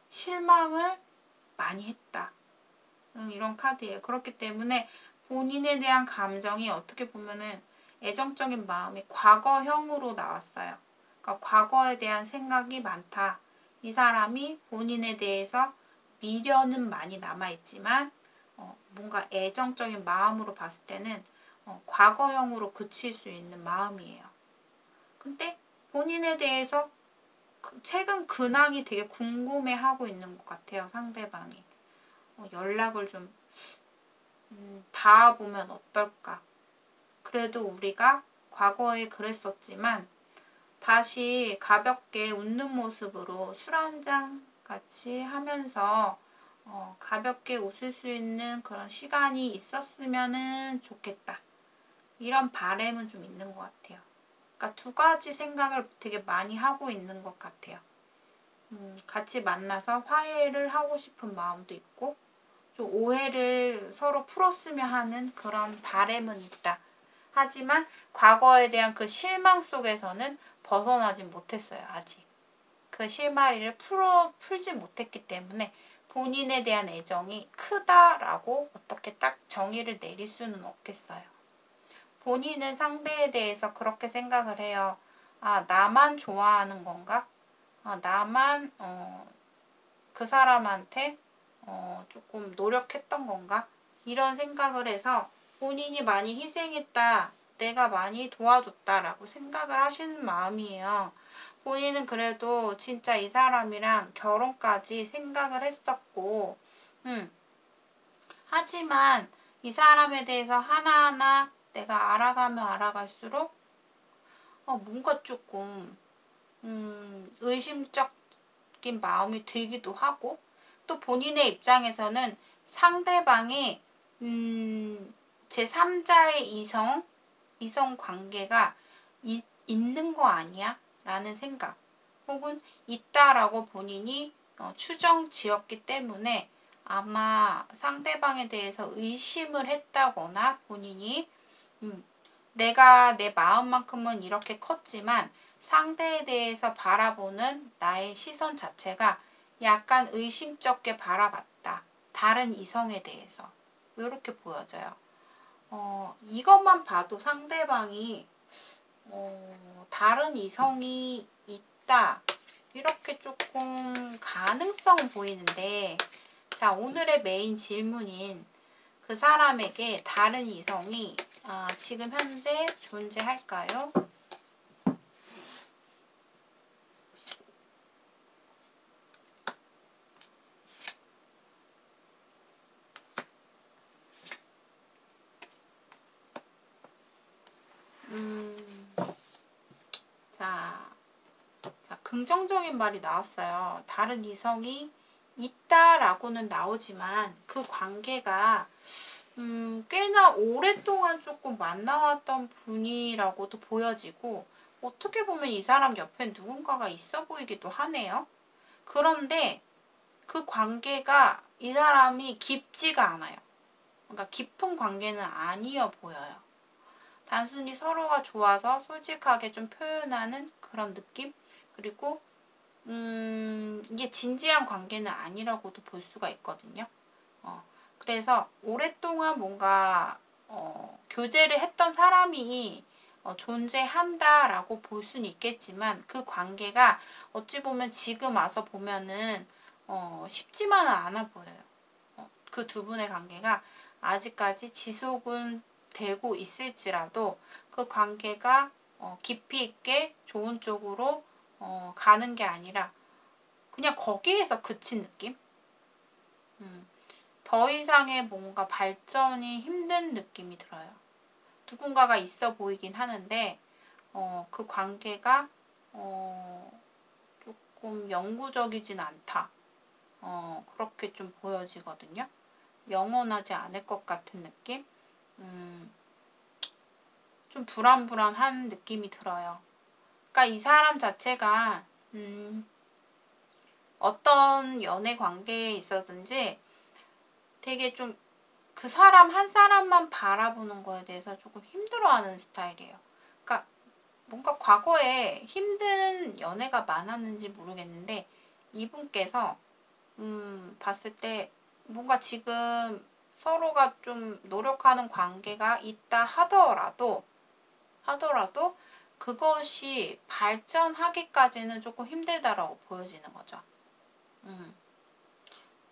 A: 실망을 많이 했다. 이런 카드예요. 그렇기 때문에 본인에 대한 감정이 어떻게 보면은 애정적인 마음이 과거형으로 나왔어요. 그러니까 과거에 대한 생각이 많다. 이 사람이 본인에 대해서 미련은 많이 남아있지만 뭔가 애정적인 마음으로 봤을 때는 과거형으로 그칠 수 있는 마음이에요. 근데 본인에 대해서 최근 근황이 되게 궁금해하고 있는 것 같아요. 상대방이. 연락을 좀 닿아보면 어떨까. 그래도 우리가 과거에 그랬었지만 다시 가볍게 웃는 모습으로 술 한잔 같이 하면서 가볍게 웃을 수 있는 그런 시간이 있었으면 좋겠다. 이런 바람은 좀 있는 것 같아요. 그러니까 두 가지 생각을 되게 많이 하고 있는 것 같아요. 같이 만나서 화해를 하고 싶은 마음도 있고 좀 오해를 서로 풀었으면 하는 그런 바람은 있다. 하지만 과거에 대한 그 실망 속에서는 벗어나지 못했어요. 아직. 그 실마리를 풀지 못했기 때문에 본인에 대한 애정이 크다라고 어떻게 딱 정의를 내릴 수는 없겠어요. 본인은 상대에 대해서 그렇게 생각을 해요. 아, 나만 좋아하는 건가? 아, 나만 그 사람한테 조금 노력했던 건가? 이런 생각을 해서 본인이 많이 희생했다. 내가 많이 도와줬다라고 생각을 하시는 마음이에요. 본인은 그래도 진짜 이 사람이랑 결혼까지 생각을 했었고 하지만 이 사람에 대해서 하나하나 내가 알아가면 알아갈수록 뭔가 조금 의심적인 마음이 들기도 하고 또 본인의 입장에서는 상대방이 제3자의 이성 관계가 있는 거 아니야? 라는 생각 혹은 있다라고 본인이 추정 지었기 때문에 아마 상대방에 대해서 의심을 했다거나 본인이 내가 내 마음만큼은 이렇게 컸지만 상대에 대해서 바라보는 나의 시선 자체가 약간 의심쩍게 바라봤다. 다른 이성에 대해서. 이렇게 보여져요. 이것만 봐도 상대방이 다른 이성이 있다. 이렇게 조금 가능성은 보이는데 자, 오늘의 메인 질문인 그 사람에게 다른 이성이 지금 현재 존재할까요? 자, 긍정적인 말이 나왔어요. 다른 이성이 있다라고는 나오지만 그 관계가 꽤나 오랫동안 조금 만나왔던 분이라고도 보여지고 어떻게 보면 이 사람 옆에 누군가가 있어 보이기도 하네요. 그런데 그 관계가 이 사람이 깊지가 않아요. 그러니까 깊은 관계는 아니어 보여요. 단순히 서로가 좋아서 솔직하게 좀 표현하는 그런 느낌? 그리고 이게 진지한 관계는 아니라고도 볼 수가 있거든요. 그래서 오랫동안 뭔가 교제를 했던 사람이 존재한다라고 볼 수는 있겠지만 그 관계가 어찌 보면 지금 와서 보면은 쉽지만은 않아 보여요. 그 두 분의 관계가 아직까지 지속은 되고 있을지라도 그 관계가 깊이 있게 좋은 쪽으로 가는 게 아니라 그냥 거기에서 그친 느낌? 더 이상의 뭔가 발전이 힘든 느낌이 들어요. 누군가가 있어 보이긴 하는데 그 관계가 조금 영구적이진 않다. 그렇게 좀 보여지거든요. 영원하지 않을 것 같은 느낌? 좀 불안불안한 느낌이 들어요. 그러니까 이 사람 자체가 어떤 연애 관계에 있어든지 되게 좀 그 사람 한 사람만 바라보는 거에 대해서 조금 힘들어하는 스타일이에요. 그러니까 뭔가 과거에 힘든 연애가 많았는지 모르겠는데 이분께서 봤을 때 뭔가 지금 서로가 좀 노력하는 관계가 있다 하더라도 그것이 발전하기까지는 조금 힘들다라고 보여지는 거죠.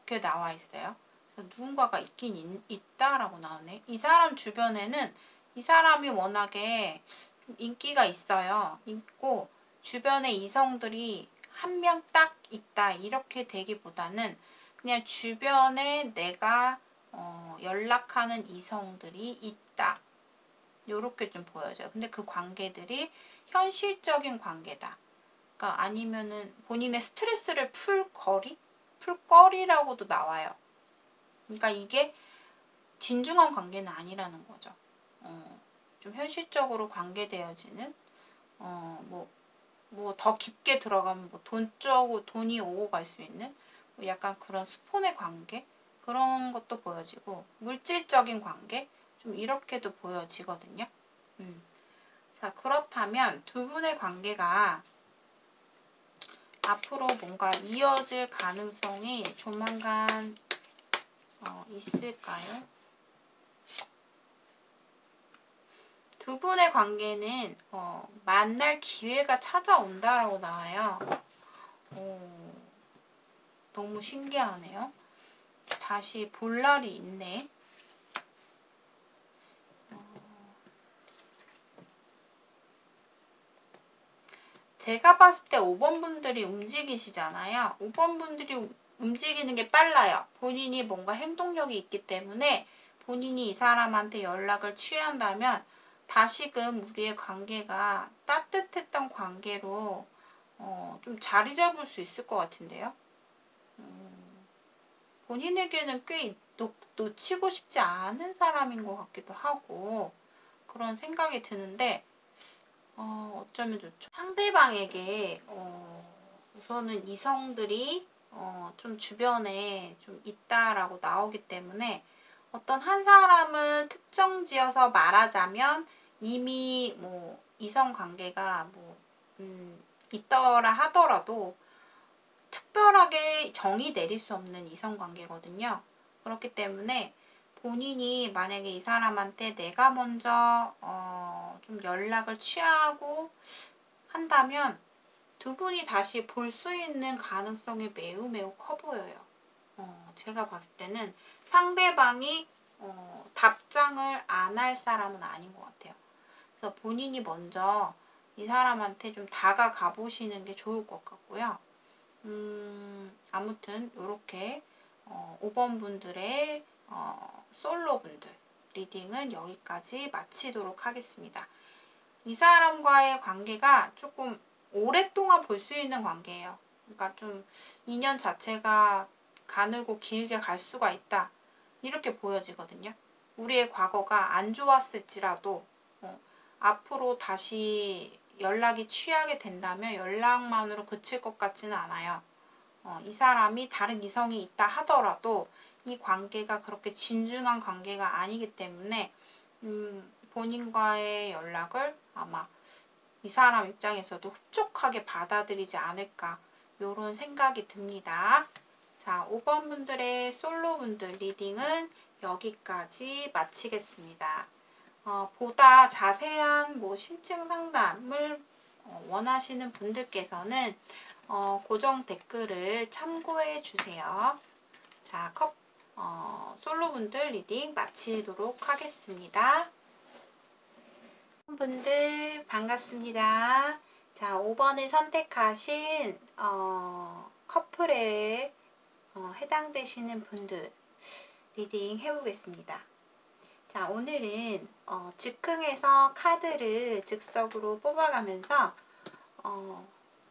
A: 그게 나와 있어요. 그래서 누군가가 있긴 있다라고 나오네. 이 사람 주변에는 이 사람이 워낙에 좀 인기가 있어요. 있고 주변에 이성들이 한 명 딱 있다 이렇게 되기보다는 그냥 주변에 내가 연락하는 이성들이 있다. 요렇게 좀 보여져요. 근데 그 관계들이 현실적인 관계다. 그러니까 아니면은 본인의 스트레스를 풀거리라고도 나와요. 그러니까 이게 진중한 관계는 아니라는 거죠. 좀 현실적으로 관계되어지는 뭐 더 깊게 들어가면 뭐 돈이 오고 갈 수 있는 뭐 약간 그런 스폰의 관계 그런 것도 보여지고 물질적인 관계 좀 이렇게도 보여지거든요. 자, 그렇다면 두 분의 관계가 앞으로 뭔가 이어질 가능성이 조만간 있을까요? 두 분의 관계는 만날 기회가 찾아온다라고 나와요. 너무 신기하네요. 다시 볼 날이 있네. 제가 봤을 때 5번 분들이 움직이시잖아요. 5번 분들이 움직이는 게 빨라요. 본인이 뭔가 행동력이 있기 때문에 본인이 이 사람한테 연락을 취한다면 다시금 우리의 관계가 따뜻했던 관계로 좀 자리 잡을 수 있을 것 같은데요. 본인에게는 꽤 놓치고 싶지 않은 사람인 것 같기도 하고 그런 생각이 드는데 어쩌면 좋죠. 상대방에게 우선은 이성들이 좀 주변에 좀 있다라고 나오기 때문에 어떤 한 사람을 특정 지어서 말하자면 이미 뭐 이성 관계가 뭐 있더라 하더라도 특별하게 정의 내릴 수 없는 이성 관계거든요. 그렇기 때문에 본인이 만약에 이 사람한테 내가 먼저 좀 연락을 취하고 한다면 두 분이 다시 볼 수 있는 가능성이 매우 매우 커 보여요. 제가 봤을 때는 상대방이 답장을 안 할 사람은 아닌 것 같아요. 그래서 본인이 먼저 이 사람한테 좀 다가가 보시는 게 좋을 것 같고요. 아무튼 이렇게 5번 분들의 솔로 분들 리딩은 여기까지 마치도록 하겠습니다. 이 사람과의 관계가 조금 오랫동안 볼 수 있는 관계예요. 그러니까 좀 인연 자체가 가늘고 길게 갈 수가 있다. 이렇게 보여지거든요. 우리의 과거가 안 좋았을지라도 앞으로 다시 연락이 취하게 된다면 연락만으로 그칠 것 같지는 않아요. 이 사람이 다른 이성이 있다 하더라도 이 관계가 그렇게 진중한 관계가 아니기 때문에 본인과의 연락을 아마 이 사람 입장에서도 흡족하게 받아들이지 않을까 요런 생각이 듭니다. 자, 5번 분들의 솔로 분들 리딩은 여기까지 마치겠습니다. 보다 자세한 심층 상담을 원하시는 분들께서는 고정 댓글을 참고해 주세요. 자, 솔로 분들 리딩 마치도록 하겠습니다. 분들 반갑습니다. 자, 5번을 선택하신 커플에 해당되시는 분들 리딩 해보겠습니다. 자, 오늘은 즉흥해서 카드를 즉석으로 뽑아가면서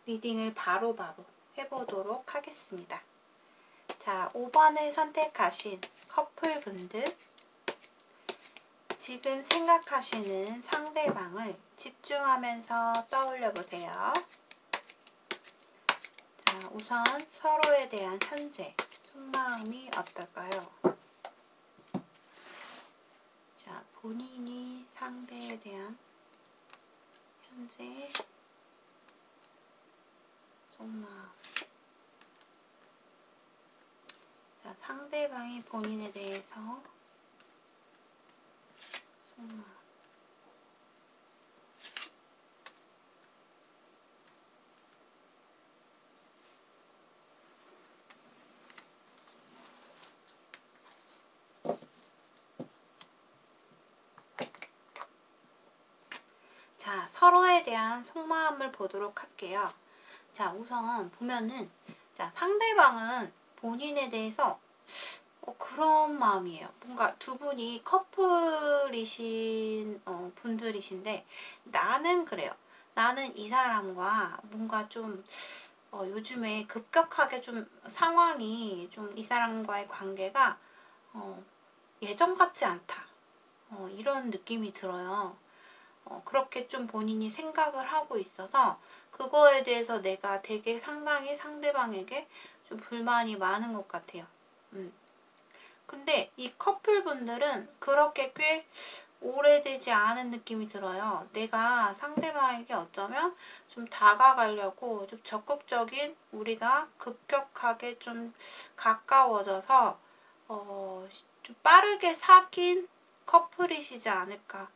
A: 리딩을 바로바로 해보도록 하겠습니다. 자, 5번을 선택하신 커플분들, 지금 생각하시는 상대방을 집중하면서 떠올려 보세요. 자, 우선 서로에 대한 현재 속마음이 어떨까요? 자, 본인이 상대에 대한 현재 속마음. 자, 상대방이 본인에 대해서 속마음. 자, 서로에 대한 속마음을 보도록 할게요. 자, 우선 보면은, 자, 상대방은 본인에 대해서 그런 마음이에요. 뭔가 두 분이 커플이신 분들이신데, 나는 그래요. 나는 이 사람과 뭔가 좀 요즘에 급격하게 좀 상황이 좀 이 사람과의 관계가 예전 같지 않다. 이런 느낌이 들어요. 그렇게 좀 본인이 생각을 하고 있어서 그거에 대해서 내가 되게 상당히 상대방에게 좀 불만이 많은 것 같아요. 근데 이 커플분들은 그렇게 꽤 오래되지 않은 느낌이 들어요. 내가 상대방에게 어쩌면 좀 다가가려고 좀 적극적인, 우리가 급격하게 좀 가까워져서 좀 빠르게 사귄 커플이시지 않을까.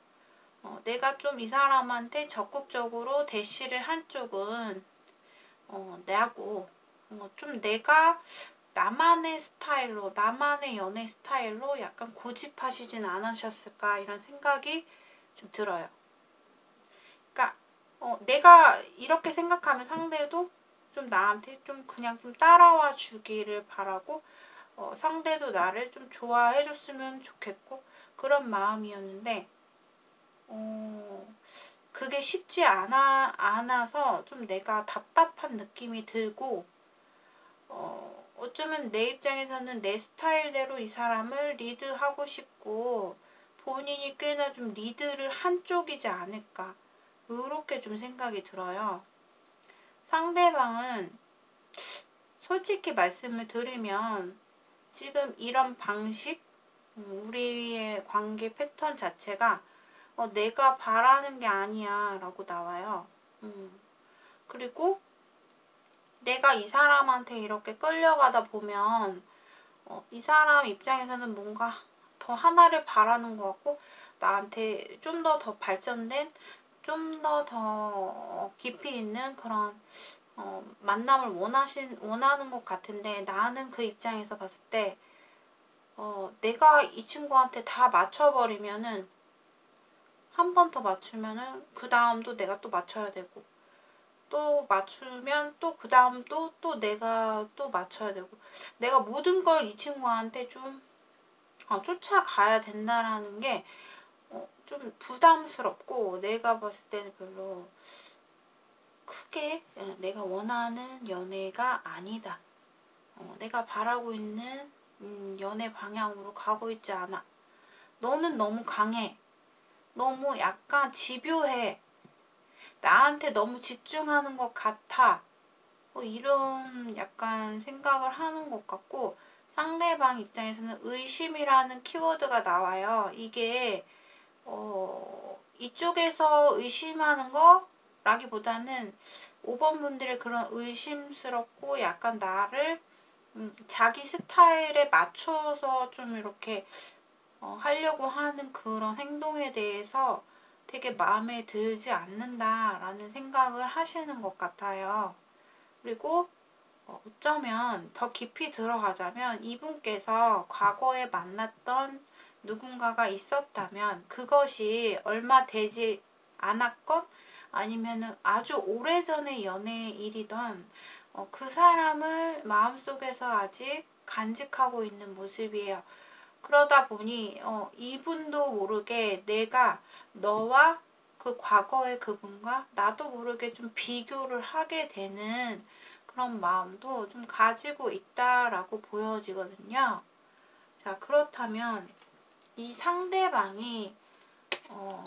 A: 내가 좀 이 사람한테 적극적으로 대시를 한 쪽은 내하고 좀 내가 나만의 스타일로, 나만의 연애 스타일로 약간 고집하시진 않으셨을까 이런 생각이 좀 들어요. 그러니까 내가 이렇게 생각하면 상대도 좀 나한테 좀 그냥 좀 따라와 주기를 바라고 상대도 나를 좀 좋아해 줬으면 좋겠고 그런 마음이었는데 그게 쉽지 않아서 좀 내가 답답한 느낌이 들고 어쩌면 내 입장에서는 내 스타일대로 이 사람을 리드하고 싶고 본인이 꽤나 좀 리드를 한 쪽이지 않을까 이렇게 좀 생각이 들어요. 상대방은 솔직히 말씀을 드리면 지금 이런 방식, 우리의 관계 패턴 자체가 내가 바라는 게 아니야 라고 나와요. 그리고 내가 이 사람한테 이렇게 끌려가다 보면 이 사람 입장에서는 뭔가 더 하나를 바라는 것 같고 나한테 좀 더 발전된, 좀 더 깊이 있는 그런 만남을 원하는 것 같은데 나는 그 입장에서 봤을 때 내가 이 친구한테 다 맞춰버리면은 한 번 더 맞추면은 그 다음도 내가 또 맞춰야 되고 또 맞추면 또 그 다음도 또 내가 또 맞춰야 되고 내가 모든 걸 이 친구한테 좀 쫓아가야 된다라는 게 좀 부담스럽고 내가 봤을 때는 별로 크게 내가 원하는 연애가 아니다. 내가 바라고 있는 연애 방향으로 가고 있지 않아. 너는 너무 강해. 너무 약간 집요해. 나한테 너무 집중하는 것 같아. 이런 약간 생각을 하는 것 같고, 상대방 입장에서는 의심이라는 키워드가 나와요. 이게 이쪽에서 의심하는 거라기보다는 5번 분들의 그런 의심스럽고 약간 나를 자기 스타일에 맞춰서 좀 이렇게 하려고 하는 그런 행동에 대해서 되게 마음에 들지 않는다라는 생각을 하시는 것 같아요. 그리고 어쩌면 더 깊이 들어가자면 이분께서 과거에 만났던 누군가가 있었다면 그것이 얼마 되지 않았건 아니면은 아주 오래전의 연애의 일이던 그 사람을 마음속에서 아직 간직하고 있는 모습이에요. 그러다 보니 이분도 모르게 내가 너와 그 과거의 그분과 나도 모르게 좀 비교를 하게 되는 그런 마음도 좀 가지고 있다라고 보여지거든요. 자, 그렇다면 이 상대방이 어,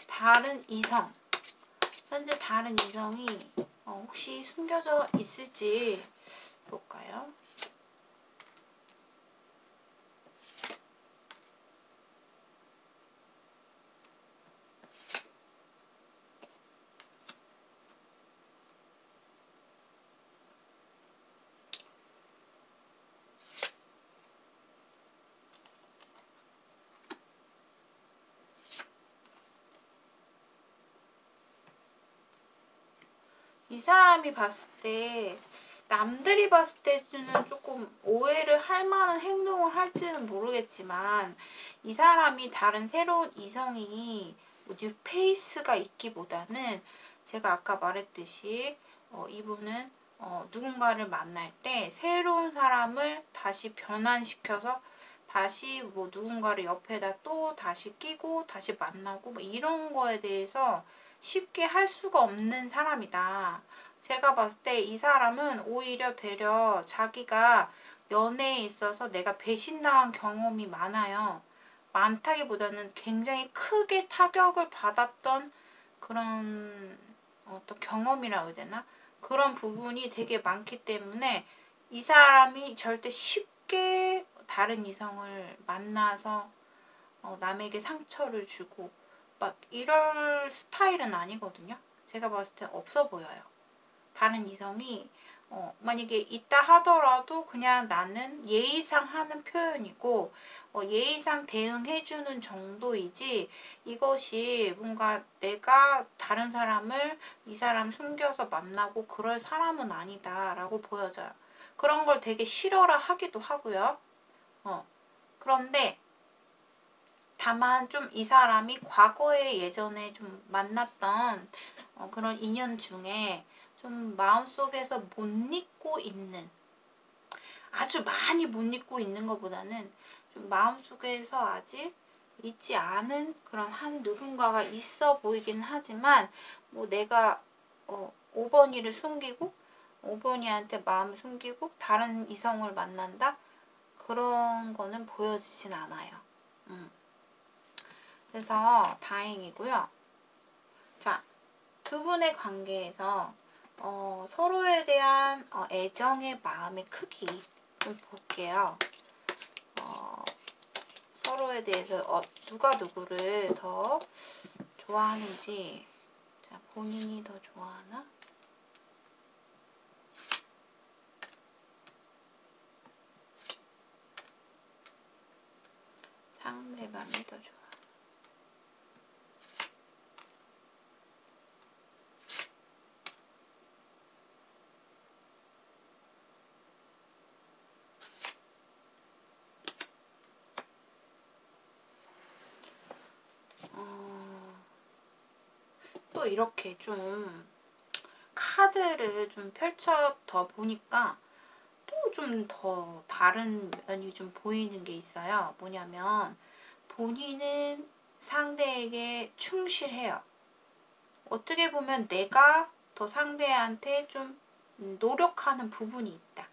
A: 다른 이성, 현재 다른 이성이 혹시 숨겨져 있을지 볼까요? 이 사람이 봤을 때 남들이 봤을 때는 조금 오해를 할 만한 행동을 할지는 모르겠지만 이 사람이 다른 새로운 이성이 뉴페이스가 있기보다는 제가 아까 말했듯이 이분은 누군가를 만날 때 새로운 사람을 다시 변환시켜서 다시 뭐 누군가를 옆에다 또 다시 끼고 다시 만나고 뭐 이런 거에 대해서 쉽게 할 수가 없는 사람이다. 제가 봤을 때 이 사람은 오히려 되려 자기가 연애에 있어서 내가 배신당한 경험이 많아요. 많다기보다는 굉장히 크게 타격을 받았던 그런 또 경험이라고 해야 되나? 그런 부분이 되게 많기 때문에 이 사람이 절대 쉽게 다른 이성을 만나서 남에게 상처를 주고 막 이럴 스타일은 아니거든요. 제가 봤을 때 없어 보여요. 다른 이성이 만약에 있다 하더라도 그냥 나는 예의상 하는 표현이고 예의상 대응해주는 정도이지 이것이 뭔가 내가 다른 사람을 이 사람 숨겨서 만나고 그럴 사람은 아니다라고 보여져요. 그런 걸 되게 싫어라 하기도 하고요. 그런데 다만 좀 이 사람이 과거에 예전에 좀 만났던 그런 인연 중에 좀 마음속에서 못 잊고 있는, 아주 많이 못 잊고 있는 것보다는 좀 마음속에서 아직 잊지 않은 그런 한 누군가가 있어 보이긴 하지만 뭐 내가 5번이를 숨기고 5번이한테 마음을 숨기고 다른 이성을 만난다? 그런 거는 보여지진 않아요. 그래서 다행이고요. 자, 두 분의 관계에서 서로에 대한 애정의 마음의 크기 좀 볼게요. 서로에 대해서 누가 누구를 더 좋아하는지. 자, 본인이 더 좋아하나? 상대방이 더 좋아. 또 이렇게 좀 카드를 좀 펼쳐 더 보니까 또 좀 더 다른 면이 좀 보이는 게 있어요. 뭐냐면 본인은 상대에게 충실해요. 어떻게 보면 내가 더 상대한테 좀 노력하는 부분이 있다.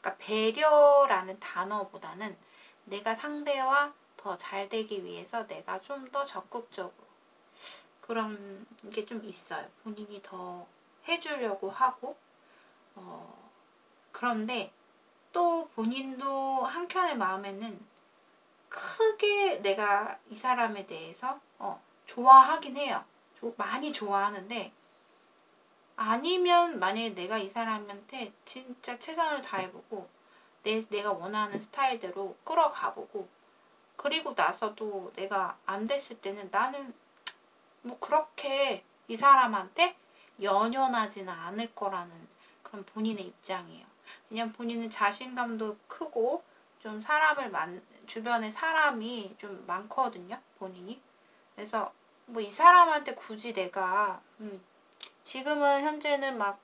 A: 그러니까 배려라는 단어보다는 내가 상대와 더 잘 되기 위해서 내가 좀 더 적극적으로. 그런 게 좀 있어요. 본인이 더 해주려고 하고 그런데 또 본인도 한켠의 마음에는 크게 내가 이 사람에 대해서 좋아하긴 해요. 많이 좋아하는데 아니면 만약에 내가 이 사람한테 진짜 최선을 다해보고 내가 원하는 스타일대로 끌어가보고 그리고 나서도 내가 안 됐을 때는 나는 뭐 그렇게 이 사람한테 연연하지는 않을 거라는 그런 본인의 입장이에요. 왜냐면 본인은 자신감도 크고 좀 주변에 사람이 좀 많거든요. 본인이. 그래서 뭐 이 사람한테 굳이 내가 지금은 현재는 막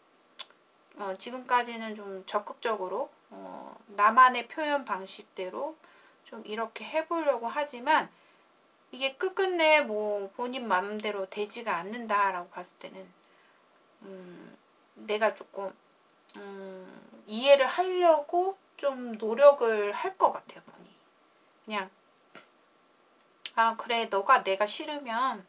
A: 지금까지는 좀 적극적으로 나만의 표현 방식대로 좀 이렇게 해보려고 하지만 이게 끝끝내 뭐 본인 마음대로 되지가 않는다라고 봤을 때는 내가 조금 이해를 하려고 좀 노력을 할 것 같아요. 본인이 그냥 그래 너가 내가 싫으면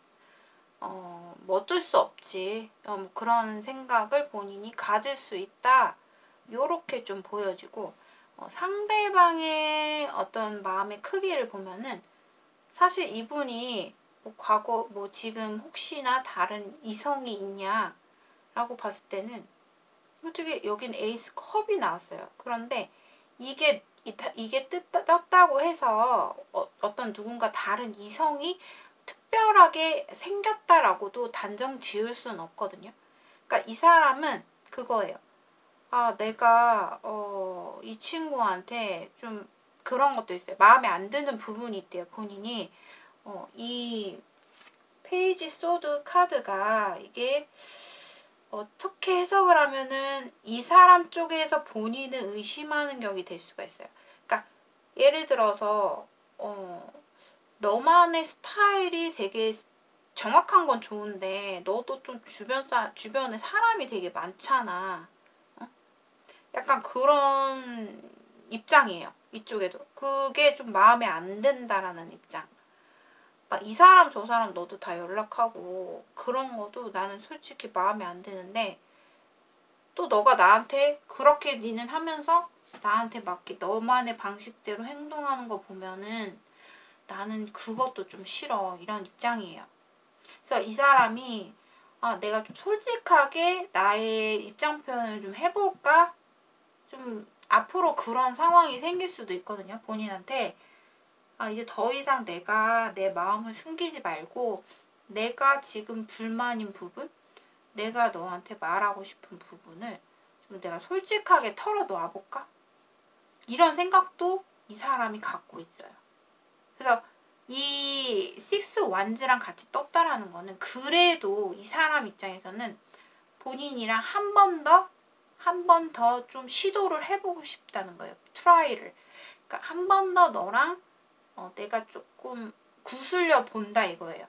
A: 뭐 어쩔 수 없지 뭐 그런 생각을 본인이 가질 수 있다 요렇게 좀 보여지고 상대방의 어떤 마음의 크기를 보면은 사실 이분이 뭐 과거 뭐 지금 혹시나 다른 이성이 있냐 라고 봤을 때는 솔직히 여긴 에이스 컵이 나왔어요. 그런데 이게 떴다고 해서 어떤 누군가 다른 이성이 특별하게 생겼다라고도 단정 지을 수는 없거든요. 그러니까 이 사람은 그거예요. 내가 이 친구한테 좀 그런 것도 있어요. 마음에 안 드는 부분이 있대요. 본인이 이 페이지 소드 카드가 이게 어떻게 해석을 하면은 이 사람 쪽에서 본인을 의심하는 격이 될 수가 있어요. 그러니까 예를 들어서 너만의 스타일이 되게 정확한 건 좋은데 너도 좀 주변에 사람이 되게 많잖아. 약간 그런 입장이에요. 이쪽에도. 그게 좀 마음에 안 든다라는 입장. 이 사람 저 사람 너도 다 연락하고 그런 것도 나는 솔직히 마음에 안 드는데 또 너가 나한테 그렇게 니는 하면서 나한테 맞게 너만의 방식대로 행동하는 거 보면은 나는 그것도 좀 싫어 이런 입장이에요. 그래서 이 사람이 내가 좀 솔직하게 나의 입장 표현을 좀 해볼까? 좀 앞으로 그런 상황이 생길 수도 있거든요. 본인한테 이제 더 이상 내가 내 마음을 숨기지 말고 내가 지금 불만인 부분 내가 너한테 말하고 싶은 부분을 좀 내가 솔직하게 털어놓아 볼까? 이런 생각도 이 사람이 갖고 있어요. 그래서 이 식스 완즈랑 같이 떴다라는 거는 그래도 이 사람 입장에서는 본인이랑 한 번 더 좀 시도를 해보고 싶다는 거예요. 트라이를. 그러니까 한 번 더 너랑 내가 조금 구슬려 본다 이거예요.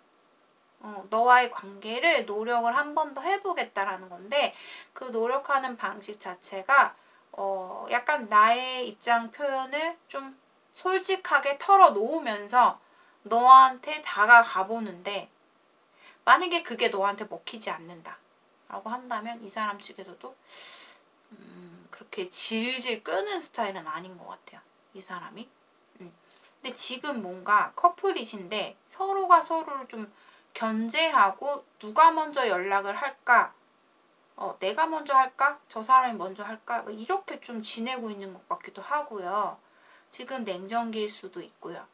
A: 너와의 관계를 노력을 한 번 더 해보겠다라는 건데 그 노력하는 방식 자체가 약간 나의 입장 표현을 좀 솔직하게 털어놓으면서 너한테 다가가 보는데 만약에 그게 너한테 먹히지 않는다 라고 한다면 이 사람 측에서도 그렇게 질질 끄는 스타일은 아닌 것 같아요. 이 사람이. 근데 지금 뭔가 커플이신데 서로가 서로를 좀 견제하고 누가 먼저 연락을 할까? 내가 먼저 할까? 저 사람이 먼저 할까? 뭐 이렇게 좀 지내고 있는 것 같기도 하고요. 지금 냉정기일 수도 있고요.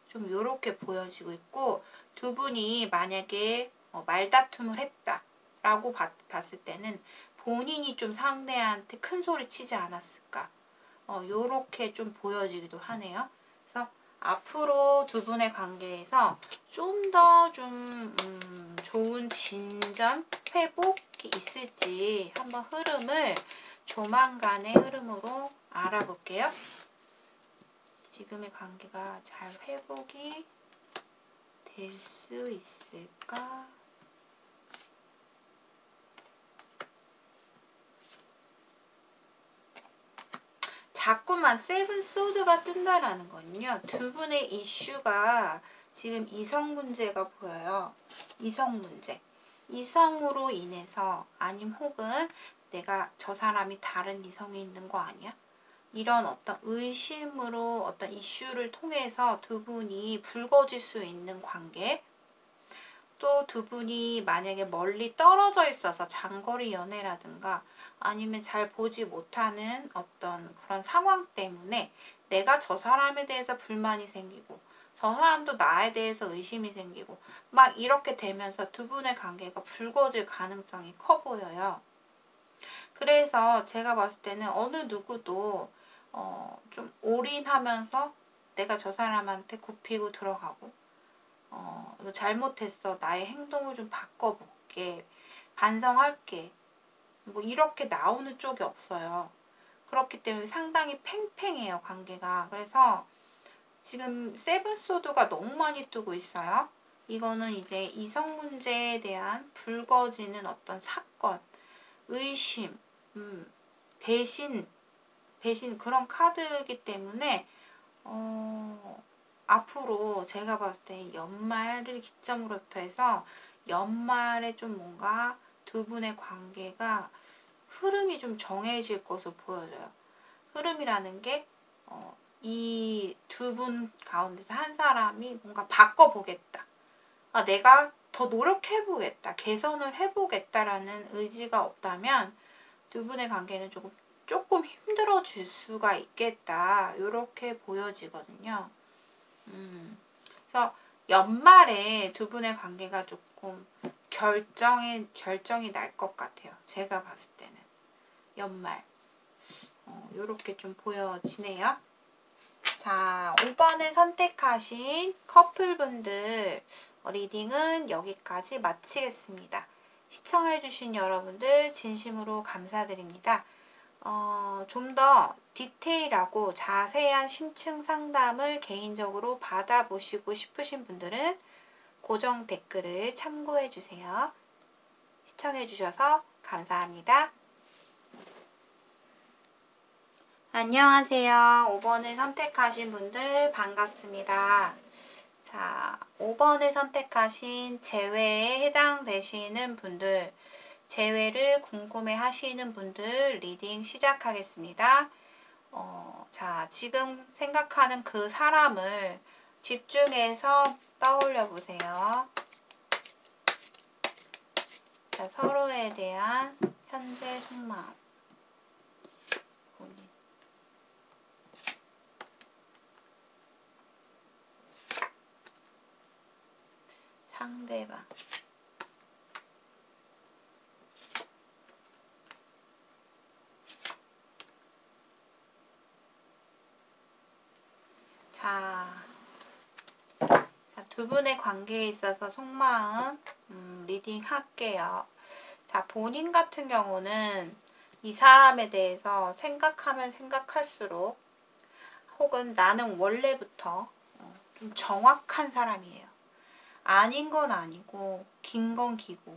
A: 좀 이렇게 보여지고 있고 두 분이 만약에 말다툼을 했다라고 봤을 때는 본인이 좀 상대한테 큰 소리 치지 않았을까? 요렇게 좀 보여지기도 하네요. 그래서 앞으로 두 분의 관계에서 좀 더 좋은 진전, 회복이 있을지 한번 흐름을 조만간의 흐름으로 알아볼게요. 지금의 관계가 잘 회복이 될 수 있을까? 자꾸만 세븐 소드가 뜬다라는 건요. 두 분의 이슈가 지금 이성 문제가 보여요. 이성 문제. 이성으로 인해서 아님 혹은 내가 저 사람이 다른 이성이 있는 거 아니야? 이런 어떤 의심으로 어떤 이슈를 통해서 두 분이 불거질 수 있는 관계, 또 두 분이 만약에 멀리 떨어져 있어서 장거리 연애라든가 아니면 잘 보지 못하는 어떤 그런 상황 때문에 내가 저 사람에 대해서 불만이 생기고 저 사람도 나에 대해서 의심이 생기고 막 이렇게 되면서 두 분의 관계가 불거질 가능성이 커 보여요. 그래서 제가 봤을 때는 어느 누구도 좀 올인하면서 내가 저 사람한테 굽히고 들어가고 너 잘못했어. 나의 행동을 좀 바꿔볼게. 반성할게. 뭐 이렇게 나오는 쪽이 없어요. 그렇기 때문에 상당히 팽팽해요, 관계가. 그래서 지금 세븐소드가 너무 많이 뜨고 있어요. 이거는 이제 이성 문제에 대한 불거지는 어떤 사건, 의심, 배신 그런 카드이기 때문에 앞으로 제가 봤을 때 연말을 기점으로부터 해서 연말에 좀 뭔가 두 분의 관계가 흐름이 좀 정해질 것으로 보여져요. 흐름이라는 게 이 두 분 가운데서 한 사람이 뭔가 바꿔보겠다. 내가 더 노력해보겠다. 개선을 해보겠다라는 의지가 없다면 두 분의 관계는 조금 힘들어질 수가 있겠다. 이렇게 보여지거든요. 그래서 연말에 두 분의 관계가 조금 결정이 날 것 같아요. 제가 봤을 때는. 연말. 요렇게 좀 보여지네요. 자, 5번을 선택하신 커플분들 리딩은 여기까지 마치겠습니다. 시청해주신 여러분들 진심으로 감사드립니다. 좀 더 디테일하고 자세한 심층 상담을 개인적으로 받아보시고 싶으신 분들은 고정 댓글을 참고해주세요. 시청해주셔서 감사합니다. 안녕하세요. 5번을 선택하신 분들 반갑습니다. 자, 5번을 선택하신 재회에 해당되시는 분들, 재회를 궁금해 하시는 분들 리딩 시작하겠습니다. 자, 지금 생각하는 그 사람을 집중해서 떠올려 보세요. 자, 서로에 대한 현재 속마음. 본인. 상대방. 두 분의 관계에 있어서 속마음 리딩 할게요. 자, 본인 같은 경우는 이 사람에 대해서 생각하면 생각할수록 혹은 나는 원래부터 좀 정확한 사람이에요. 아닌 건 아니고 긴 건 기고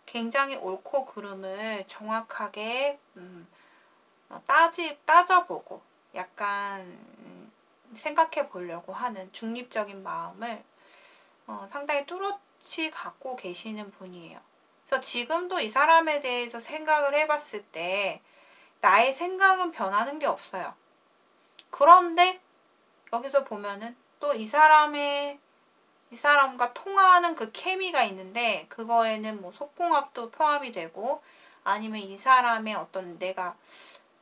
A: 굉장히 옳고 그름을 정확하게 따져보고 약간 생각해 보려고 하는 중립적인 마음을 상당히 뚜렷이 갖고 계시는 분이에요. 그래서 지금도 이 사람에 대해서 생각을 해봤을 때 나의 생각은 변하는 게 없어요. 그런데 여기서 보면은 또 이 사람과 통하는 그 케미가 있는데 그거에는 뭐 속궁합도 포함이 되고 아니면 이 사람의 어떤 내가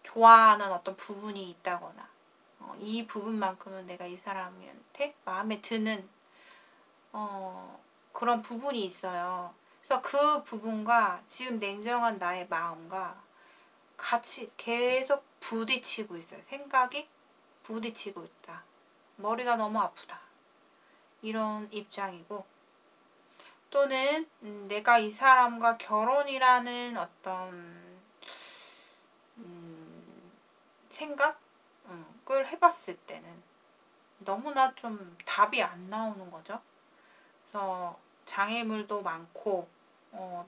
A: 좋아하는 어떤 부분이 있다거나 이 부분만큼은 내가 이 사람한테 마음에 드는 그런 부분이 있어요. 그래서 그 부분과 지금 냉정한 나의 마음과 같이 계속 부딪히고 있어요. 생각이 부딪히고 있다. 머리가 너무 아프다. 이런 입장이고 또는 내가 이 사람과 결혼이라는 어떤 생각을 해봤을 때는 너무나 좀 답이 안 나오는 거죠. 그래서 장애물도 많고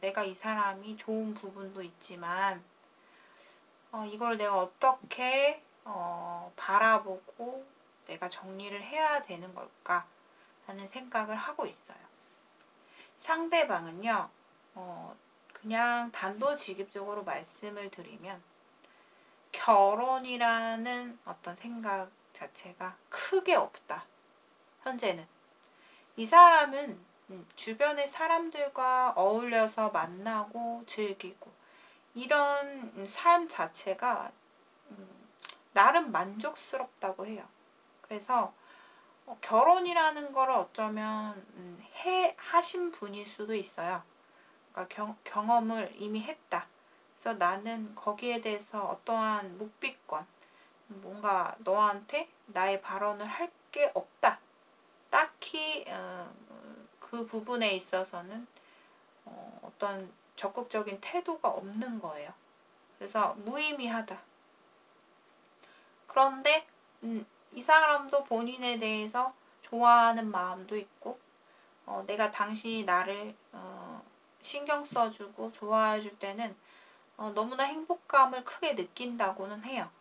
A: 내가 이 사람이 좋은 부분도 있지만 이걸 내가 어떻게 바라보고 내가 정리를 해야 되는 걸까 라는 생각을 하고 있어요. 상대방은요, 그냥 단도직입적으로 말씀을 드리면 결혼이라는 어떤 생각 자체가 크게 없다. 현재는. 이 사람은 주변의 사람들과 어울려서 만나고 즐기고 이런 삶 자체가 나름 만족스럽다고 해요. 그래서 결혼이라는 거를 어쩌면 하신 분일 수도 있어요. 그러니까 경험을 이미 했다. 그래서 나는 거기에 대해서 어떠한 묵비권, 뭔가 너한테 나의 발언을 할 게 없다. 딱히 그 부분에 있어서는 어떤 적극적인 태도가 없는 거예요. 그래서 무의미하다. 그런데 이 사람도 본인에 대해서 좋아하는 마음도 있고 내가 당신이 나를 신경 써주고 좋아해줄 때는 너무나 행복감을 크게 느낀다고는 해요.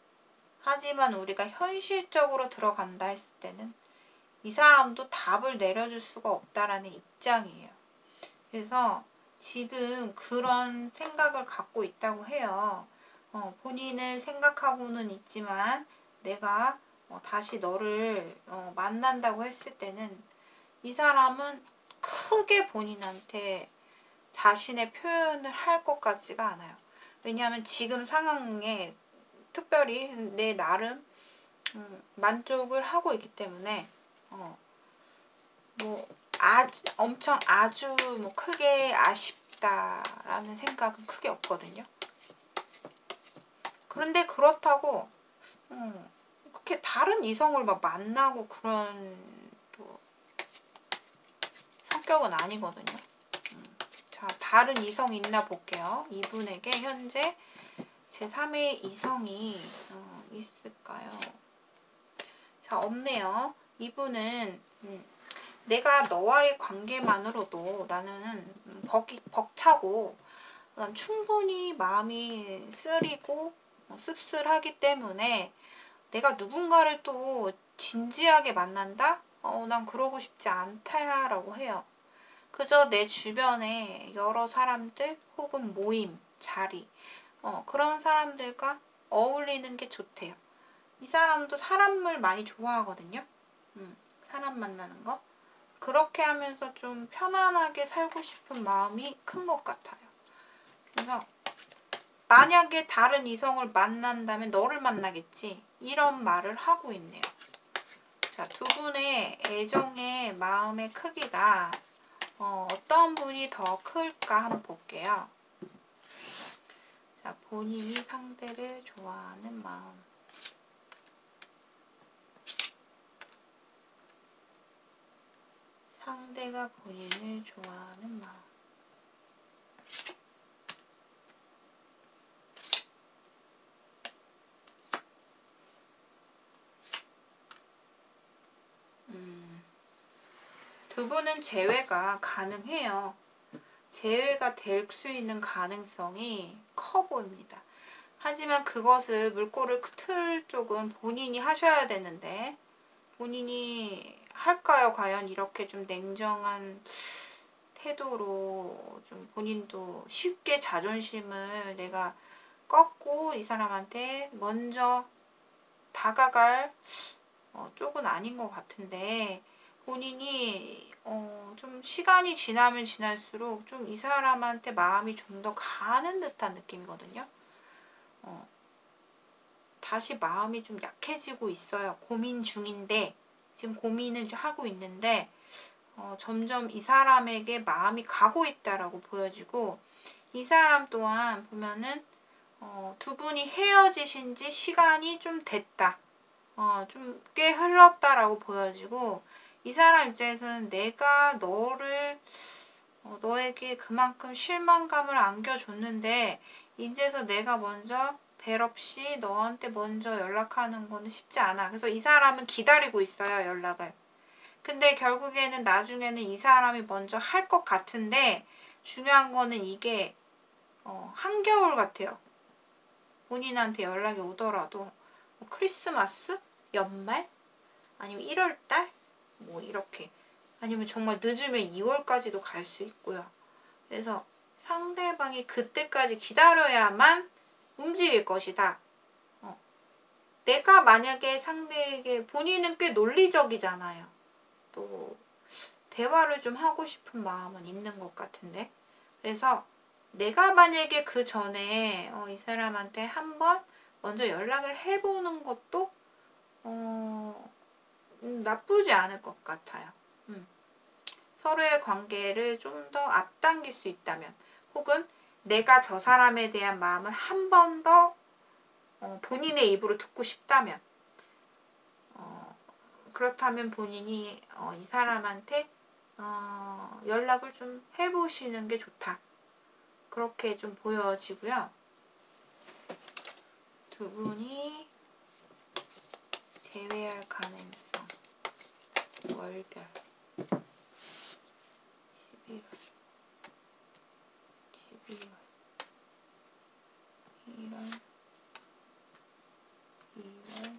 A: 하지만 우리가 현실적으로 들어간다 했을 때는 이 사람도 답을 내려줄 수가 없다라는 입장이에요. 그래서 지금 그런 생각을 갖고 있다고 해요. 본인은 생각하고는 있지만 내가 다시 너를 만난다고 했을 때는 이 사람은 크게 본인한테 자신의 표현을 할 것 같지가 않아요. 왜냐하면 지금 상황에 특별히 내 나름 만족을 하고 있기 때문에 뭐 엄청 아주 뭐 크게 아쉽다라는 생각은 크게 없거든요. 그런데 그렇다고 그렇게 다른 이성을 막 만나고 그런 또 성격은 아니거든요. 자, 다른 이성이 있나 볼게요. 이분에게 현재 제3의 이성이 있을까요? 자, 없네요. 이분은 내가 너와의 관계만으로도 나는 벅차고 난 충분히 마음이 쓰리고 씁쓸하기 때문에 내가 누군가를 또 진지하게 만난다? 난 그러고 싶지 않다라고 해요. 그저 내 주변에 여러 사람들 혹은 모임, 자리 그런 사람들과 어울리는 게 좋대요. 이 사람도 사람을 많이 좋아하거든요. 사람 만나는 거. 그렇게 하면서 좀 편안하게 살고 싶은 마음이 큰 것 같아요. 그래서 만약에 다른 이성을 만난다면 너를 만나겠지. 이런 말을 하고 있네요. 자, 두 분의 애정의 마음의 크기가 어떤 분이 더 클까 한번 볼게요. 자, 본인이 상대를 좋아하는 마음. 상대가 본인을 좋아하는 마음. 두 분은 재회가 가능해요. 재회가 될 수 있는 가능성이 커 보입니다. 하지만 그것을 물꼬를 틀 쪽은 본인이 하셔야 되는데 본인이 할까요? 과연 이렇게 좀 냉정한 태도로 좀 본인도 쉽게 자존심을 내가 꺾고 이 사람한테 먼저 다가갈 쪽은 아닌 것 같은데 본인이 좀 시간이 지나면 지날수록 좀 이 사람한테 마음이 좀 더 가는 듯한 느낌이거든요. 다시 마음이 좀 약해지고 있어요. 고민 중인데 지금 고민을 하고 있는데 점점 이 사람에게 마음이 가고 있다라고 보여지고 이 사람 또한 보면은 두 분이 헤어지신 지 시간이 좀 됐다. 좀 꽤 흘렀다라고 보여지고 이 사람 입장에서는 내가 너에게 그만큼 실망감을 안겨줬는데 이제서 내가 먼저 벨 없이 너한테 먼저 연락하는 거는 쉽지 않아. 그래서 이 사람은 기다리고 있어요, 연락을. 근데 결국에는 나중에는 이 사람이 먼저 할 것 같은데 중요한 거는 이게 한겨울 같아요. 본인한테 연락이 오더라도 크리스마스? 연말? 아니면 1월달? 뭐 이렇게 아니면 정말 늦으면 2월까지도 갈 수 있고요. 그래서 상대방이 그때까지 기다려야만 움직일 것이다. 내가 만약에 상대에게, 본인은 꽤 논리적이잖아요. 또 대화를 좀 하고 싶은 마음은 있는 것 같은데, 그래서 내가 만약에 그 전에 이 사람한테 한번 먼저 연락을 해보는 것도 나쁘지 않을 것 같아요. 서로의 관계를 좀 더 앞당길 수 있다면, 혹은 내가 저 사람에 대한 마음을 한 번 더 본인의 입으로 듣고 싶다면, 그렇다면 본인이 이 사람한테 연락을 좀 해보시는 게 좋다. 그렇게 좀 보여지고요. 두 분이 재회할 가능성, 월별 11월, 12월, 1월, 2월,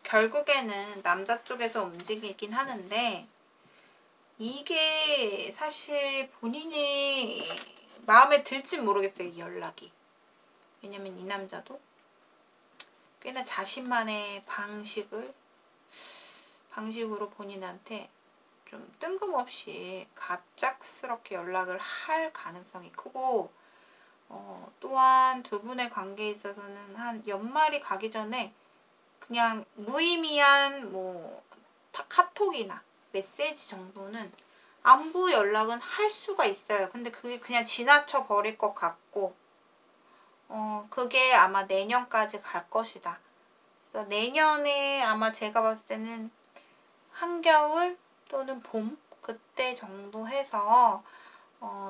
A: 결국에는 남자 쪽에서 움직이긴 하는데, 이게 사실 본인이 마음에 들진 모르겠어요, 이 연락이. 왜냐면 이 남자도 꽤나 자신만의 방식으로 본인한테 좀 뜬금없이 갑작스럽게 연락을 할 가능성이 크고, 또한 두 분의 관계에 있어서는 한 연말이 가기 전에 그냥 무의미한 카톡이나 메시지 정도는 안부 연락은 할 수가 있어요. 근데 그게 그냥 지나쳐 버릴 것 같고, 그게 아마 내년까지 갈 것이다. 그래서 내년에 아마 제가 봤을 때는 한겨울 또는 봄 그때 정도 해서